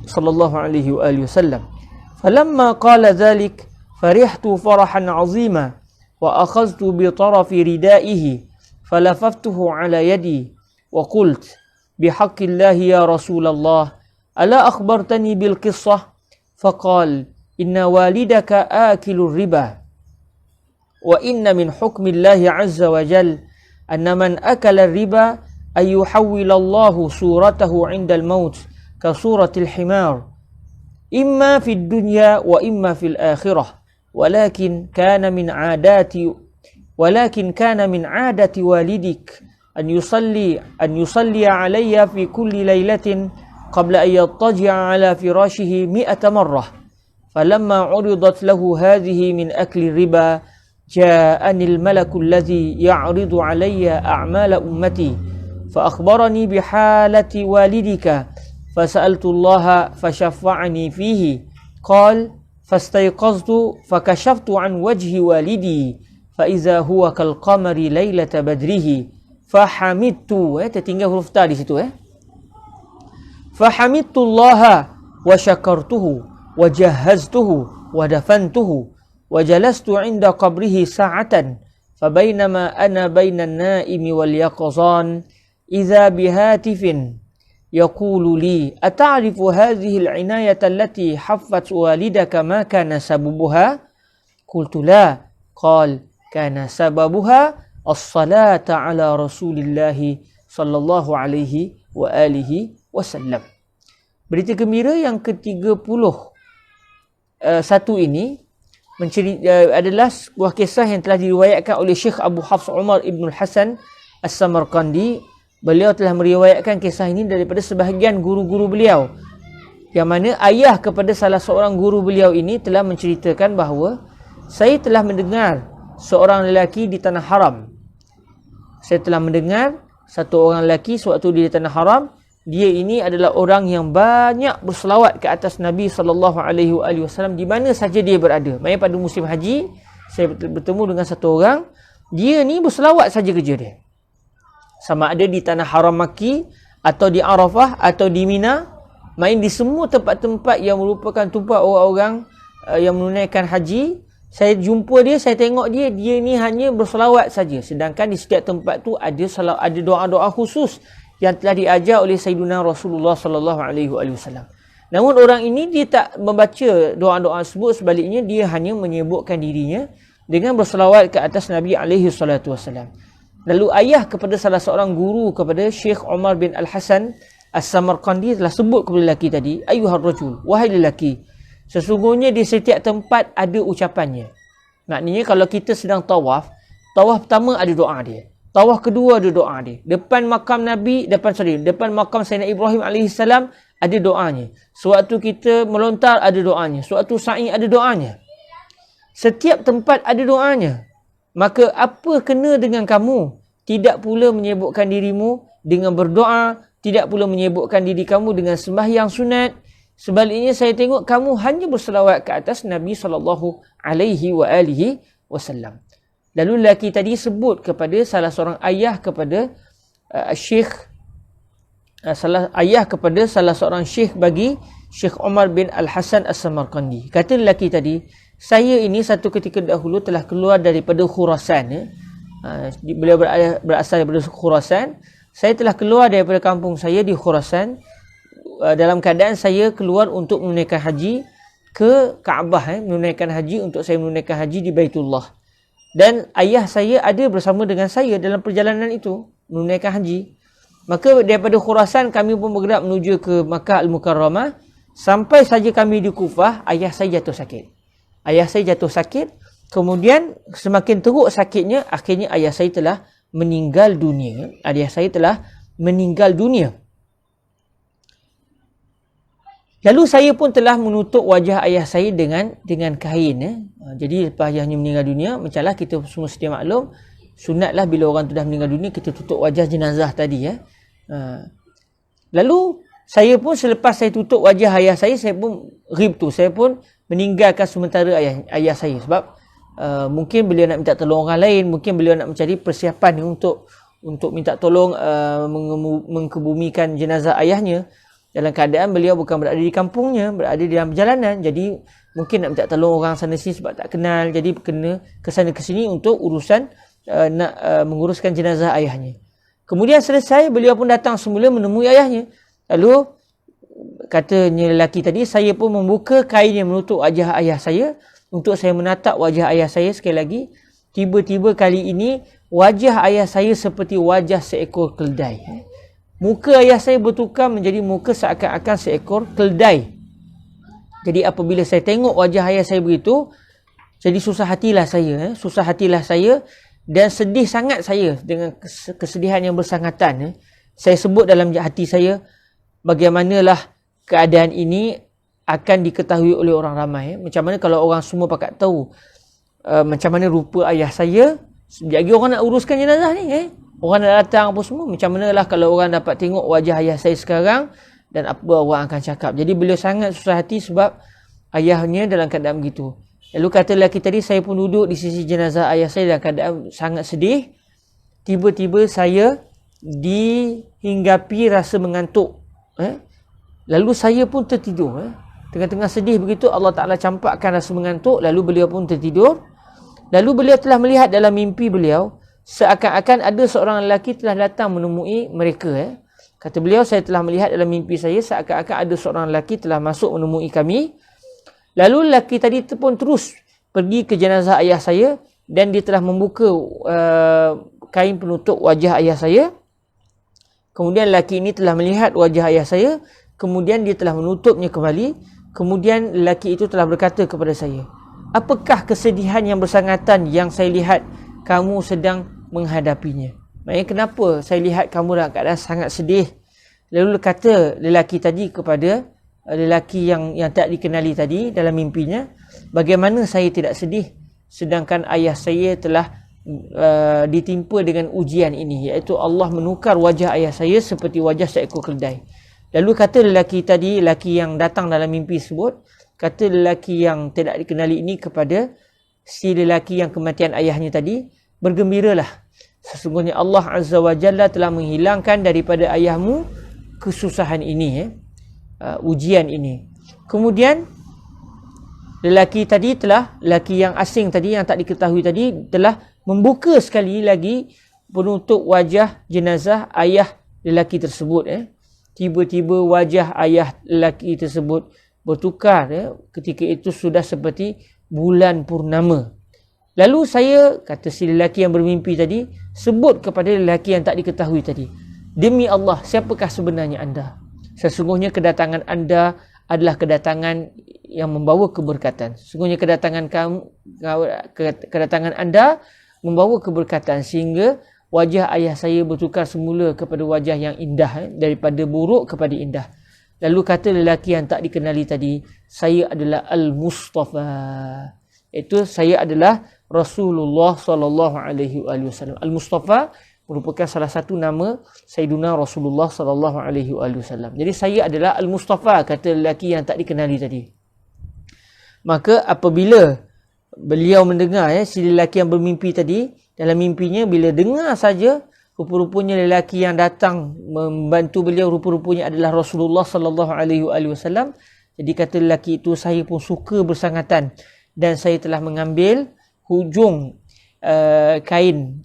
صلى الله عليه وآله وسلم فلما قال ذلك فرحت فرحا عظيما وأخذت بطرف ردائه فلففته على يدي وقلت بحق الله يا رسول الله ألا أخبرتني بالقصة فقال إن والدك آكل الربا وإن من حكم الله عز وجل أن من أكل الربا أن يحول الله صورته عند الموت كصورة الحمار إما في الدنيا وإما في الآخرة ولكن كان من عادة والدك أن يصلي علي في كل ليلة قبل أن يضطجع على فراشه 100 مرة فلما عرضت له هذه من أكل الربا جاءني الملك الذي يعرض علي أعمال أمتي فأخبرني بحالة والدك فسألت الله فشفعني فيه قال فاستيقظت فكشفت عن وجه والدي فإذا هو كالقمر ليلة بدره فحمدت tertinggal huruf ta di situ فحمدت الله وشكرته وجهزته ودفنته وجلست عند قبره ساعة Fabainama ana bainan naimi wal yaqzan idza bihatifin yaqulu li ata'rifu hadhihi al-inayata allati haffat walidaka ma kana sababuha? Qultu la. Qal kana sababuha as-salata ala Rasulillah sallallahu alaihi wa alihi wasallam. Berita gembira yang ke-31 ini adalah sebuah kisah yang telah diriwayatkan oleh Syekh Abu Hafs Umar Ibn Hasan As-Samarqandi. Beliau telah meriwayatkan kisah ini daripada sebahagian guru-guru beliau, yang mana ayah kepada salah seorang guru beliau ini telah menceritakan bahawa saya telah mendengar seorang lelaki di tanah haram. Saya telah mendengar satu orang lelaki sewaktu di tanah haram. Dia ini adalah orang yang banyak berselawat ke atas Nabi SAW di mana saja dia berada. Maksudnya pada musim haji, saya bertemu dengan satu orang. Dia ni berselawat saja kerja dia. Sama ada di tanah haram Makki, atau di Arafah, atau di Mina. Main di semua tempat-tempat yang merupakan tempat orang-orang yang menunaikan haji. Saya jumpa dia, saya tengok dia ni hanya berselawat saja. Sedangkan di setiap tempat tu ada doa-doa khusus yang telah diajar oleh Sayyidina Rasulullah sallallahu alaihi wasallam. Namun orang ini dia tak membaca doa-doa tersebut, sebaliknya dia hanya menyebutkan dirinya dengan berselawat ke atas Nabi alaihi salatu wasallam. Lalu ayah kepada salah seorang guru kepada Syekh Umar bin Al-Hasan As-Samarqandi telah sebut kepada lelaki tadi, ayyuhar rajul, wahai lelaki, sesungguhnya di setiap tempat ada ucapannya. Maknanya kalau kita sedang tawaf pertama ada doa dia. Tawaf kedua ada doa dia. Depan makam Sayyidina Ibrahim AS ada doanya. Sewaktu kita melontar ada doanya. Sewaktu sa'i ada doanya. Setiap tempat ada doanya. Maka apa kena dengan kamu tidak pula menyebutkan dirimu dengan berdoa, tidak pula menyebutkan diri kamu dengan sembahyang sunat? Sebaliknya saya tengok kamu hanya berselawat ke atas Nabi SAW. Lalu lelaki tadi sebut kepada salah seorang ayah kepada salah seorang syekh bagi Syekh Umar bin Al-Hasan As-Samarqandi. Kata lelaki tadi, saya ini satu ketika dahulu telah keluar daripada Khurasan. Beliau berasal daripada Khurasan. Saya telah keluar daripada kampung saya di Khurasan dalam keadaan saya keluar untuk menunaikan haji ke Kaabah. Menunaikan haji untuk saya menunaikan haji di Baitullah. Dan ayah saya ada bersama dengan saya dalam perjalanan itu menunaikan haji. Maka daripada Khurasan kami pun bergerak menuju ke Makkah Al-Mukarramah. Sampai saja kami di Kufah, ayah saya jatuh sakit. Kemudian semakin teruk sakitnya, akhirnya ayah saya telah meninggal dunia. Lalu saya pun telah menutup wajah ayah saya dengan kain. Jadi lepas ayahnya meninggal dunia, macamlah kita semua sedia maklum, sunatlah bila orang tu dah meninggal dunia kita tutup wajah jenazah tadi. Lalu saya pun selepas saya tutup wajah ayah saya pun saya pun meninggalkan sementara ayah saya sebab mungkin beliau nak minta tolong orang lain, mungkin beliau nak mencari persiapan untuk minta tolong mengkebumikan jenazah ayahnya. Dalam keadaan beliau bukan berada di kampungnya, berada di dalam perjalanan. Jadi mungkin nak minta tolong orang sana sini sebab tak kenal. Jadi kena ke sana ke sini untuk urusan nak menguruskan jenazah ayahnya. Kemudian selesai, beliau pun datang semula menemui ayahnya. Lalu katanya lelaki tadi, saya pun membuka kain yang menutup wajah ayah saya untuk saya menatap wajah ayah saya sekali lagi. Tiba-tiba kali ini wajah ayah saya seperti wajah seekor keldai. Muka ayah saya bertukar menjadi muka seakan-akan seekor keldai. Jadi apabila saya tengok wajah ayah saya begitu, jadi susah hatilah saya dan sedih sangat saya dengan kesedihan yang bersangatan. Saya sebut dalam hati saya, bagaimanalah keadaan ini akan diketahui oleh orang ramai. Macam mana kalau orang semua pakat tahu macam mana rupa ayah saya, sekejap lagi orang nak uruskan jenazah ni. Orang nak datang apa semua. Macam manalah kalau orang dapat tengok wajah ayah saya sekarang dan apa orang akan cakap. Jadi beliau sangat susah hati sebab ayahnya dalam keadaan begitu. Lalu kata lelaki tadi, saya pun duduk di sisi jenazah ayah saya dalam keadaan sangat sedih. Tiba-tiba saya dihinggapi rasa mengantuk. Lalu saya pun tertidur. Tengah-tengah sedih begitu, Allah Ta'ala campakkan rasa mengantuk. Lalu beliau pun tertidur. Lalu beliau telah melihat dalam mimpi beliau seakan-akan ada seorang lelaki telah datang menemui mereka. Kata beliau, saya telah melihat dalam mimpi saya seakan-akan ada seorang lelaki telah masuk menemui kami. Lalu lelaki tadi pun terus pergi ke jenazah ayah saya dan dia telah membuka kain penutup wajah ayah saya. Kemudian lelaki ini telah melihat wajah ayah saya, kemudian dia telah menutupnya kembali. Kemudian lelaki itu telah berkata kepada saya, apakah kesedihan yang bersangatan yang saya lihat kamu sedang menghadapinya? Maksudnya, kenapa saya lihat kamu dalam keadaan sangat sedih? Lalu kata lelaki tadi kepada lelaki yang tak dikenali tadi dalam mimpinya, bagaimana saya tidak sedih sedangkan ayah saya telah ditimpa dengan ujian ini, iaitu Allah menukar wajah ayah saya seperti wajah seekor keledai. Lalu kata lelaki tadi, lelaki yang datang dalam mimpi tersebut, kata lelaki yang tidak dikenali ini kepada si lelaki yang kematian ayahnya tadi, bergembiralah, sesungguhnya Allah Azza wa Jalla telah menghilangkan daripada ayahmu kesusahan ini, ujian ini. Kemudian lelaki yang asing tadi, yang tak diketahui tadi, telah membuka sekali lagi penutup wajah jenazah ayah lelaki tersebut. Tiba-tiba wajah ayah lelaki tersebut bertukar. Ketika itu sudah seperti bulan purnama. Lalu saya, kata si lelaki yang bermimpi tadi, sebut kepada lelaki yang tak diketahui tadi, demi Allah, siapakah sebenarnya anda? Sesungguhnya kedatangan anda adalah kedatangan yang membawa keberkatan. Sesungguhnya kedatangan anda membawa keberkatan, sehingga wajah ayah saya bertukar semula kepada wajah yang indah, daripada buruk kepada indah. Lalu kata lelaki yang tak dikenali tadi, saya adalah Al-Mustafa, itu saya adalah Rasulullah sallallahu alaihi wasallam. Al-Mustafa merupakan salah satu nama Sayyiduna Rasulullah sallallahu alaihi wasallam. Jadi saya adalah Al-Mustafa, kata lelaki yang tak dikenali tadi. Maka apabila beliau mendengar, si lelaki yang bermimpi tadi, dalam mimpinya bila dengar saja rupa-rupanya lelaki yang datang membantu beliau rupa-rupanya adalah Rasulullah sallallahu alaihi wasallam. Jadi kata lelaki itu, saya pun suka bersangatan dan saya telah mengambil hujung kain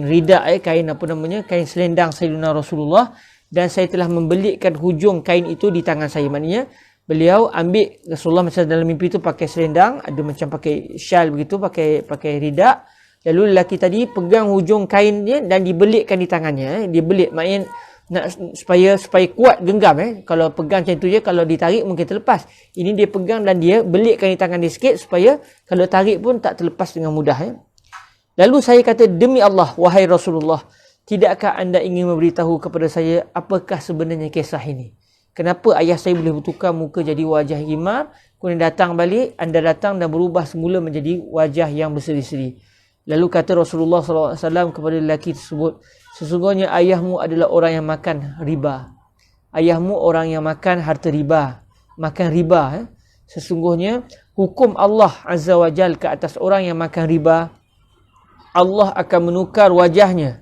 rida, kain selendang Sayyidina Rasulullah, dan saya telah membelitkan hujung kain itu di tangan saya. Maknanya beliau ambil Rasulullah macam dalam mimpi itu pakai selendang, ada macam pakai syal begitu, pakai rida. Lalu lelaki tadi pegang hujung kainnya dan dibelitkan di tangannya. Dia belit, maknanya supaya kuat genggam. Kalau pegang macam tu je, kalau ditarik mungkin terlepas. Ini dia pegang dan dia belitkan di tangan dia sikit supaya kalau tarik pun tak terlepas dengan mudah. Lalu saya kata, demi Allah, wahai Rasulullah, tidakkah anda ingin memberitahu kepada saya apakah sebenarnya kisah ini? Kenapa ayah saya boleh bertukar muka jadi wajah himar, kemudian datang balik, anda datang dan berubah semula menjadi wajah yang berseri-seri? Lalu kata Rasulullah SAW kepada lelaki tersebut, sesungguhnya ayahmu adalah orang yang makan riba. Ayahmu orang yang makan harta riba. Makan riba. Sesungguhnya hukum Allah Azza wa Jal ke atas orang yang makan riba, Allah akan menukar wajahnya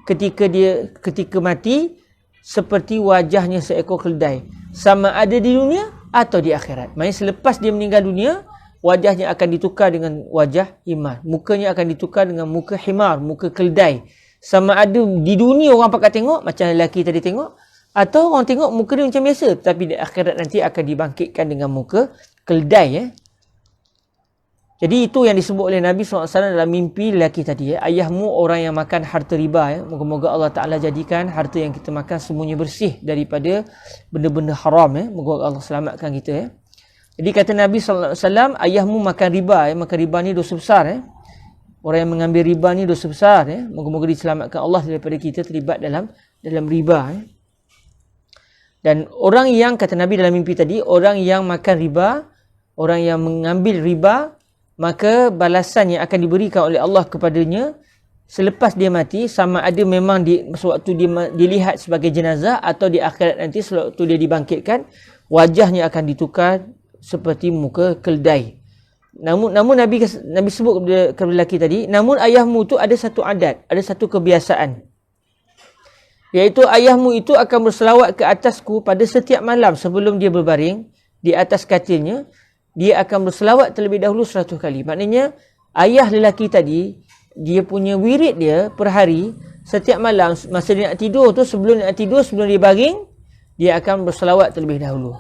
ketika mati seperti wajahnya seekor keledai, sama ada di dunia atau di akhirat. Maksudnya selepas dia meninggal dunia, wajahnya akan ditukar dengan wajah himar. Mukanya akan ditukar dengan muka himar, muka keledai. Sama ada di dunia orang pakat tengok macam lelaki tadi tengok, atau orang tengok muka dia macam biasa, tapi di akhirat nanti akan dibangkitkan dengan muka keledai. Jadi itu yang disebut oleh Nabi SAW dalam mimpi lelaki tadi. Ayahmu orang yang makan harta riba. Moga-moga Allah Ta'ala jadikan harta yang kita makan semuanya bersih daripada benda-benda haram. Moga Allah selamatkan kita. Jadi kata Nabi SAW, ayahmu makan riba. Makan riba ni dosa besar. Orang yang mengambil riba ni dosa besar. Moga-moga diselamatkan Allah daripada kita terlibat dalam riba. Dan orang yang, kata Nabi dalam mimpi tadi, orang yang makan riba, orang yang mengambil riba, maka balasan yang akan diberikan oleh Allah kepadanya selepas dia mati, sama ada memang sewaktu dia dilihat sebagai jenazah atau di akhirat nanti sewaktu dia dibangkitkan, wajahnya akan ditukar seperti muka keledai. Namun Nabi sebut kepada lelaki tadi, namun ayahmu tu ada satu adat, ada satu kebiasaan, iaitu ayahmu itu akan berselawat ke atasku pada setiap malam sebelum dia berbaring di atas katilnya. Dia akan berselawat terlebih dahulu 100 kali. Maknanya ayah lelaki tadi, dia punya wirid dia per hari, setiap malam masa dia nak tidur tu, sebelum dia baring, dia akan berselawat terlebih dahulu.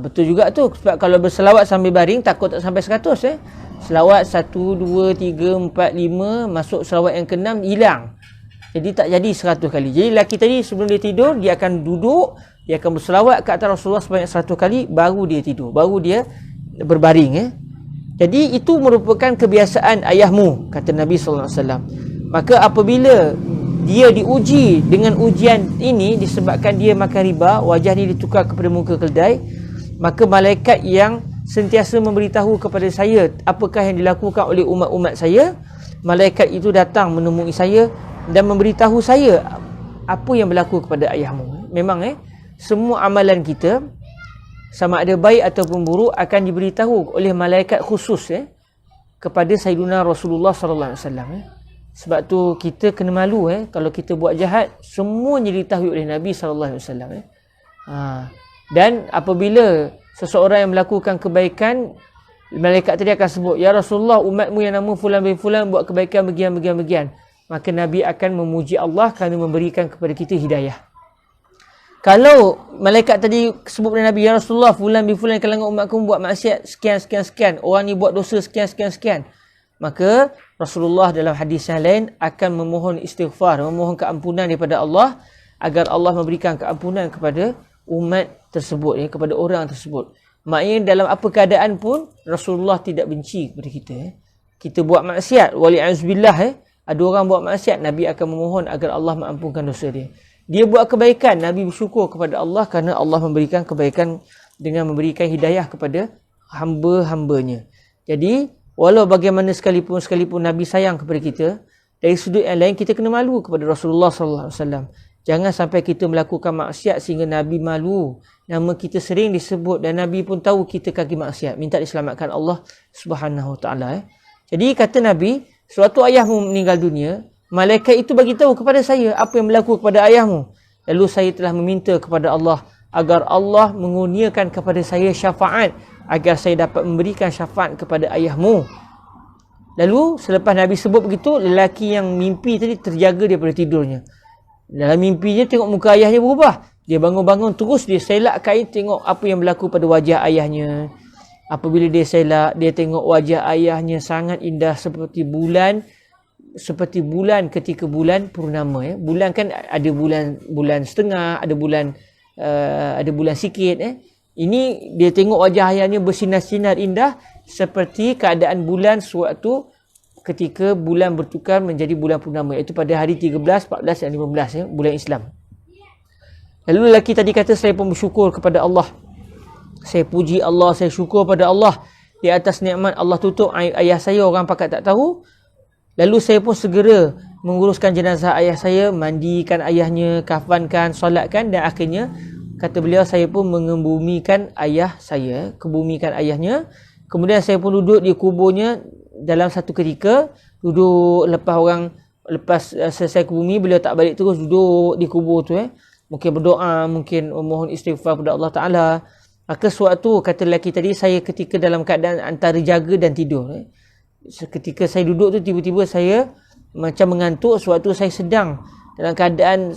Betul juga tu, sebab kalau berselawat sambil baring takut tak sampai 100 Selawat 1, 2, 3, 4, 5, masuk selawat yang ke-6 hilang. Jadi tak jadi 100 kali. Jadi lelaki tadi sebelum dia tidur, dia akan duduk, dia akan berselawat ke atas Rasulullah sebanyak 100 kali, baru dia tidur, baru dia berbaring. Jadi itu merupakan kebiasaan ayahmu, kata Nabi sallallahu alaihi wasallam. Maka apabila dia diuji dengan ujian ini disebabkan dia makan riba, wajah dia ditukar kepada muka keledai, maka malaikat yang sentiasa memberitahu kepada saya apakah yang dilakukan oleh umat-umat saya, malaikat itu datang menemui saya dan memberitahu saya apa yang berlaku kepada ayahmu. Memang semua amalan kita, sama ada baik ataupun buruk, akan diberitahu oleh malaikat khusus kepada Sayyidina Rasulullah sallallahu alaihi wasallam. Sebab tu kita kena malu kalau kita buat jahat, semuanya diketahui oleh Nabi sallallahu alaihi wasallam. Dan apabila seseorang yang melakukan kebaikan, malaikat tadi akan sebut, ya Rasulullah, umatmu yang nama fulan bin fulan buat kebaikan bagian. Maka Nabi akan memuji Allah kerana memberikan kepada kita hidayah. Kalau malaikat tadi sebut kepada Nabi, ya Rasulullah, fulan bin fulan kalangan umatku buat maksiat sekian, orang ni buat dosa sekian, maka Rasulullah dalam hadis yang lain akan memohon istighfar, memohon keampunan daripada Allah, agar Allah memberikan keampunan kepada umat tersebut, kepada orang tersebut. Maknanya dalam apa keadaan pun Rasulullah tidak benci kepada kita. Kita buat maksiat, wali'azubillah, ada orang buat maksiat, Nabi akan memohon agar Allah mengampunkan dosa dia. Dia buat kebaikan, Nabi bersyukur kepada Allah kerana Allah memberikan kebaikan dengan memberikan hidayah kepada hamba-hambanya. Jadi, walau bagaimana sekalipun Nabi sayang kepada kita, dari sudut yang lain kita kena malu kepada Rasulullah sallallahu alaihi wasallam. Jangan sampai kita melakukan maksiat sehingga Nabi malu. Nama kita sering disebut dan Nabi pun tahu kita kaki maksiat. Minta diselamatkan Allah Subhanahu Wa Taala. Jadi kata Nabi, suatu ayahmu meninggal dunia, malaikat itu bagi tahu kepada saya apa yang berlaku kepada ayahmu. Lalu saya telah meminta kepada Allah agar Allah mengurniakan kepada saya syafaat, agar saya dapat memberikan syafaat kepada ayahmu. Lalu selepas Nabi sebut begitu, lelaki yang mimpi tadi terjaga daripada tidurnya. Dalam mimpinya tengok muka ayahnya berubah. Dia bangun-bangun terus dia selak kain, tengok apa yang berlaku pada wajah ayahnya. Apabila dia selak, dia tengok wajah ayahnya sangat indah seperti bulan ketika bulan purnama. Bulan kan ada bulan setengah, ada bulan sikit. Ini dia tengok wajah ayahnya bersinar-sinar indah seperti keadaan bulan sewaktu ketika bulan bertukar menjadi bulan purnama, iaitu pada hari 13, 14 dan 15 bulan Islam. Lalu lelaki tadi kata, saya pun bersyukur kepada Allah. Saya puji Allah, saya syukur pada Allah di atas nikmat Allah tutup aib ayah saya, orang pakat tak tahu. Lalu saya pun segera menguruskan jenazah ayah saya, mandikan ayahnya, kafankan, solatkan, dan akhirnya kata beliau, saya pun mengebumikan ayah saya, kebumikan ayahnya. Kemudian saya pun duduk di kuburnya dalam satu ketika, duduk lepas selesai ke bumi, beliau tak balik terus, duduk di kubur tu. Mungkin berdoa, mungkin memohon istighfar kepada Allah Ta'ala. Maka sewaktu, kata lelaki tadi, saya ketika dalam keadaan antara jaga dan tidur. Ketika saya duduk tu, tiba-tiba saya macam mengantuk. Sewaktu saya sedang dalam keadaan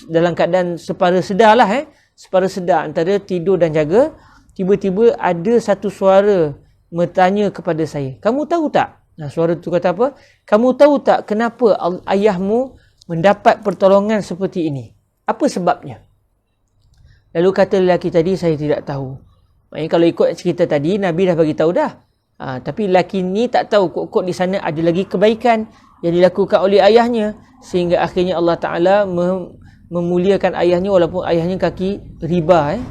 dalam keadaan separa sedar lah. Separa sedar antara tidur dan jaga. Tiba-tiba ada satu suara bertanya kepada saya, kamu tahu tak? Suara tu kata apa? Kamu tahu tak kenapa ayahmu mendapat pertolongan seperti ini? Apa sebabnya? Lalu kata lelaki tadi, saya tidak tahu. Maksudnya kalau ikut cerita tadi, Nabi dah bagi tahu dah. Tapi lelaki ni tak tahu, kok di sana ada lagi kebaikan yang dilakukan oleh ayahnya, sehingga akhirnya Allah Ta'ala memuliakan ayahnya walaupun ayahnya kaki riba.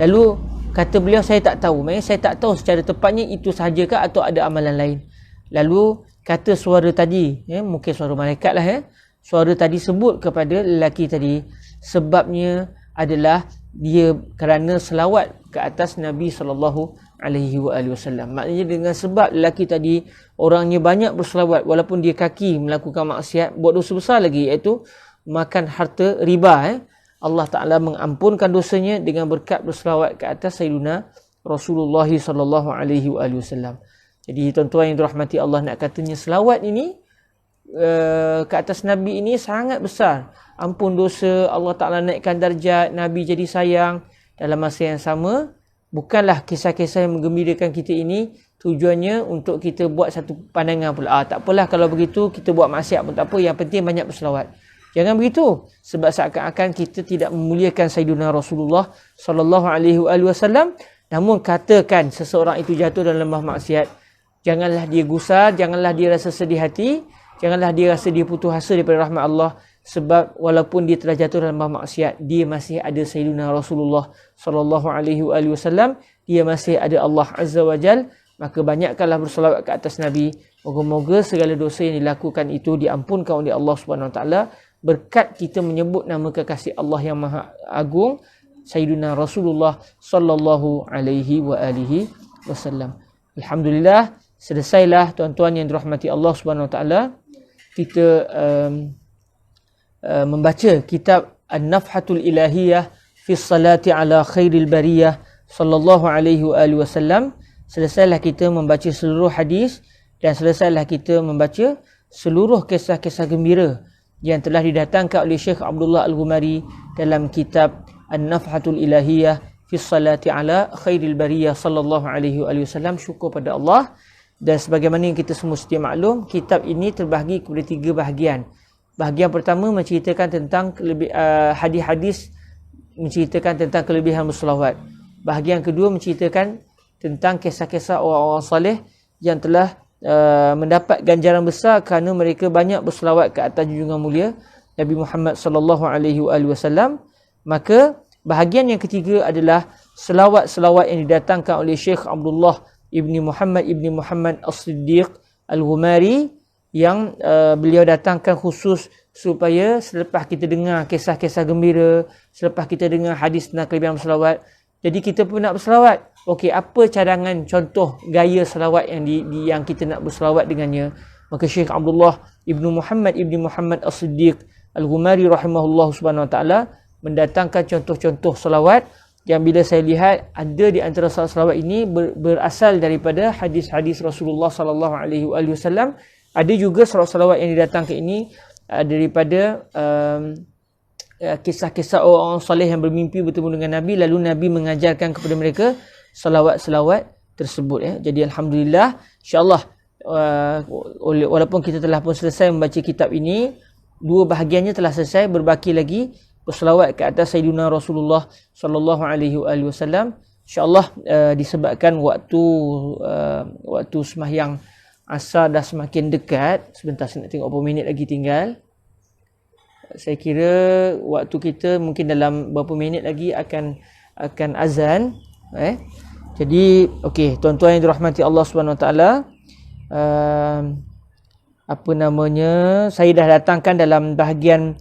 Lalu kata beliau, saya tak tahu. Maksudnya saya tak tahu secara tepatnya itu sahajakah atau ada amalan lain. Lalu kata suara tadi, mungkin suara malaikat lah. Suara tadi sebut kepada lelaki tadi, sebabnya adalah dia kerana selawat ke atas Nabi SAW. Maknanya dengan sebab lelaki tadi orangnya banyak berselawat, walaupun dia kaki melakukan maksiat, buat dosa besar lagi, iaitu makan harta riba. Allah Ta'ala mengampunkan dosanya dengan berkat berselawat ke atas Sayyidina Rasulullah SAW. Jadi tuan-tuan yang dirahmati Allah, nak katanya selawat ini ke atas Nabi ini sangat besar. Ampun dosa, Allah Ta'ala naikkan darjat, Nabi jadi sayang. Dalam masa yang sama, bukanlah kisah-kisah yang menggembirakan kita ini tujuannya untuk kita buat satu pandangan pula. Tak apalah kalau begitu, kita buat maksiat pun tak apa, yang penting banyak berselawat. Jangan begitu. Sebab seakan-akan kita tidak memuliakan Sayyidina Rasulullah sallallahu alaihi wasallam. Namun katakan seseorang itu jatuh dalam lembah maksiat, janganlah dia gusar, janganlah dia rasa sedih hati, janganlah dia rasa dia putus asa daripada rahmat Allah. Sebab walaupun dia telah jatuh dalam lembah maksiat, dia masih ada Sayyidina Rasulullah sallallahu alaihi wasallam, dia masih ada Allah Azza wa Jal. Maka banyakkanlah berselawat ke atas Nabi. Moga-moga segala dosa yang dilakukan itu diampunkan oleh Allah Subhanahu wa taala berkat kita menyebut nama kekasih Allah yang Maha Agung, Sayyidina Rasulullah sallallahu alaihi wasallam. Alhamdulillah, selesailah tuan-tuan yang dirahmati Allah Subhanahu wa taala. Kita membaca kitab An-Nafhatul Ilahiyah fi Salati ala Khairil Bariyah sallallahu alaihi wasallam. Selesailah kita membaca seluruh hadis dan selesailah kita membaca seluruh kisah-kisah gembira yang telah didatangkan oleh Syekh Abdullah Al-Ghumari dalam kitab An-Nafhatul Ilahiyah fi Salati ala Khairil Bariyah sallallahu alaihi wasallam. Syukur pada Allah. Dan sebagaimana yang kita semua sedia maklum, kitab ini terbahagi kepada 3 bahagian. Bahagian pertama menceritakan tentang hadis-hadis menceritakan tentang kelebihan berselawat. Bahagian kedua menceritakan tentang kisah-kisah orang-orang soleh yang telah mendapat ganjaran besar kerana mereka banyak berselawat ke atas junjungan mulia Nabi Muhammad sallallahu alaihi wasallam. Maka bahagian yang ketiga adalah selawat-selawat yang didatangkan oleh Syekh Abdullah ibni Muhammad As-Siddiq Al-Ghumari yang beliau datangkan khusus supaya selepas kita dengar kisah-kisah gembira, selepas kita dengar hadis tentang kelebihan berselawat, jadi kita pun nak berselawat. Okey, apa cadangan contoh gaya selawat yang kita nak berselawat dengannya? Maka Syekh Abdullah ibni Muhammad As-Siddiq Al-Ghumari rahimahullah subhanahu wa ta'ala mendatangkan contoh-contoh selawat yang bila saya lihat ada di antara selawat ini berasal daripada hadis-hadis Rasulullah sallallahu alaihi wasallam. Ada juga selawat yang didatangkan ini daripada kisah-kisah orang soleh yang bermimpi bertemu dengan Nabi, lalu Nabi mengajarkan kepada mereka selawat-selawat tersebut. Jadi alhamdulillah, insya-Allah walaupun kita telah pun selesai membaca kitab ini, 2 bahagiannya telah selesai, berbaki lagi berselawat ke atas Sayyidina Rasulullah sallallahu alaihi wasallam. Insya-Allah disebabkan waktu sembahyang asar dah semakin dekat, sebentar saya nak tengok berapa minit lagi tinggal. Saya kira waktu kita mungkin dalam berapa minit lagi akan azan. Jadi okey, tuan-tuan yang dirahmati Allah Subhanahu Wa Taala, saya dah datangkan dalam bahagian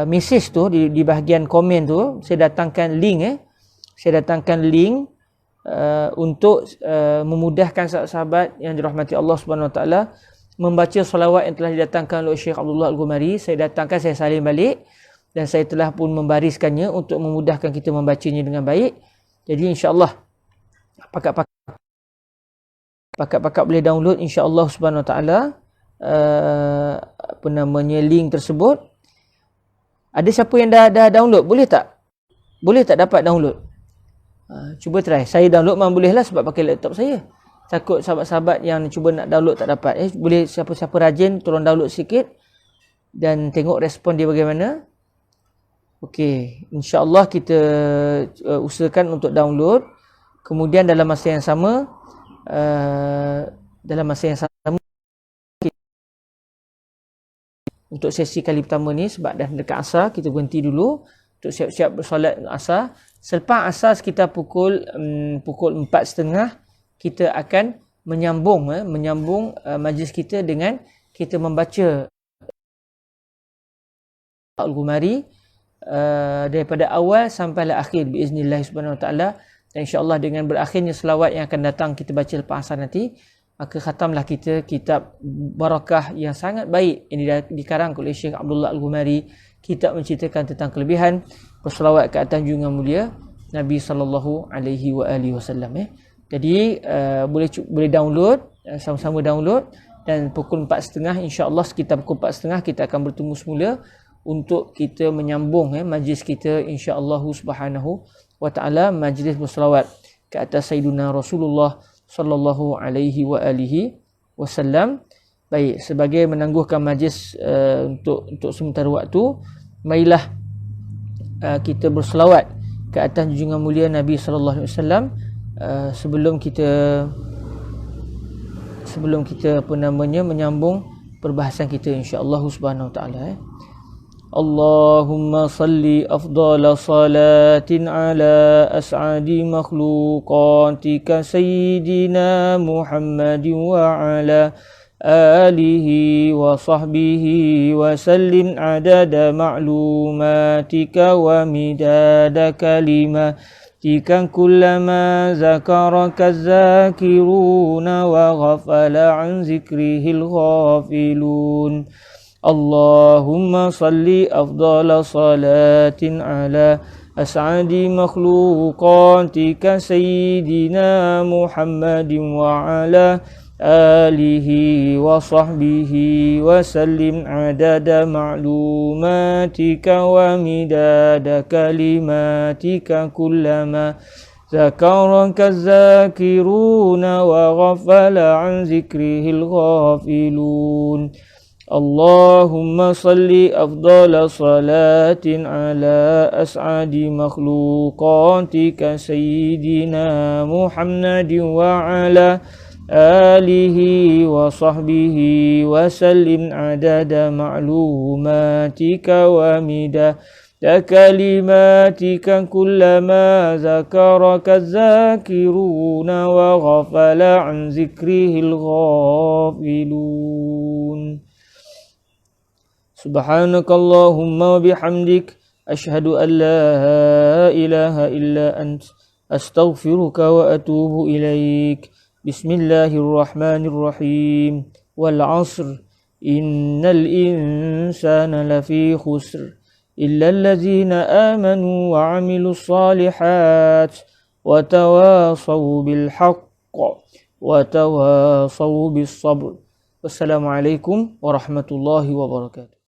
message tu, di bahagian komen tu saya datangkan link untuk memudahkan sahabat-sahabat yang dirahmati Allah Subhanahu Wa Taala membaca selawat yang telah didatangkan oleh Syekh Abdullah Al-Ghumari. Saya datangkan, saya salin balik dan saya telah pun membariskannya untuk memudahkan kita membacanya dengan baik. Jadi insya-Allah pakat-pakat boleh download insya-Allah Subhanahu Wa Taala link tersebut. Ada siapa yang dah download? Boleh tak dapat download? Cuba try. Saya download memang boleh lah sebab pakai laptop saya. Takut sahabat-sahabat yang cuba nak download tak dapat. Boleh siapa-siapa rajin tolong download sikit dan tengok respon dia bagaimana. Okey, insya-Allah kita usahakan untuk download. Kemudian dalam masa yang sama untuk sesi kali pertama ni, sebab dah dekat asar, kita berhenti dulu untuk siap-siap bersolat asar. Selepas asar sekitar pukul 4.30 kita akan menyambung majlis kita dengan kita membaca Al-Ghumari daripada awal sampailah akhir biiznillah subhanahu wa taala. Dan insya-Allah dengan berakhirnya selawat yang akan datang kita baca lepas asar nanti, maka khatamlah kita kitab barakah yang sangat baik yang dikarang oleh Syekh Abdullah Al-Ghumari. Kitab menceritakan tentang kelebihan berselawat ke atas junjungan mulia Nabi sallallahu alaihi wasallam. Jadi boleh download sama-sama download, dan pukul 4.30 insya-Allah, sekitar pukul 4.30 kita akan bertemu semula untuk kita menyambung majlis kita insya-Allah subhanahu wa taala, majlis berselawat ke atas Sayyidina Rasulullah sallallahu alaihi wa alihi wasallam. Baik, sebagai menangguhkan majlis untuk sementara waktu, marilah kita berselawat ke atas junjungan mulia Nabi sallallahu alaihi wasallam sebelum kita menyambung perbahasan kita insya-Allah subhanahu wa taala. Allahumma salli afdala salatin ala as'adi makhluqatika sayyidina Muhammadin wa ala alihi wa sahbihi wa sallim adada ma'lumatika wa midada kalimatika kullama zakaraka zakiruna wa ghafala an zikrihil ghafilun. Allahumma salli afdala salatin ala as'adi makhluqatika sayyidina Muhammadin wa ala alihi wa sahbihi wa sallim adada ma'lumatika wa midada kalimatika kullama zakaraka zakiruna wa ghafala an zikrihil ghafilun. Allahumma salli afdala salatin ala as'adi makhluqatika sayyidina Muhammadin wa ala alihi wa sahbihi wa sallim adada ma'lumatika wa midada kalimatika kullama zakaraka zakiruna wa ghafala an zikrihil ghafilun. Subhanakallahumma wa bihamdik ashhadu an la ilaha illa ant astaghfiruka wa atubu ilaik. Bismillahirrahmanirrahim. Wal 'asr innal insana lafi khusr illa allazina amanu wa 'amilus solihat wa tawasaw bil haqq wa tawasaw bis sabr. Wassalamualaikum warahmatullahi wabarakatuh.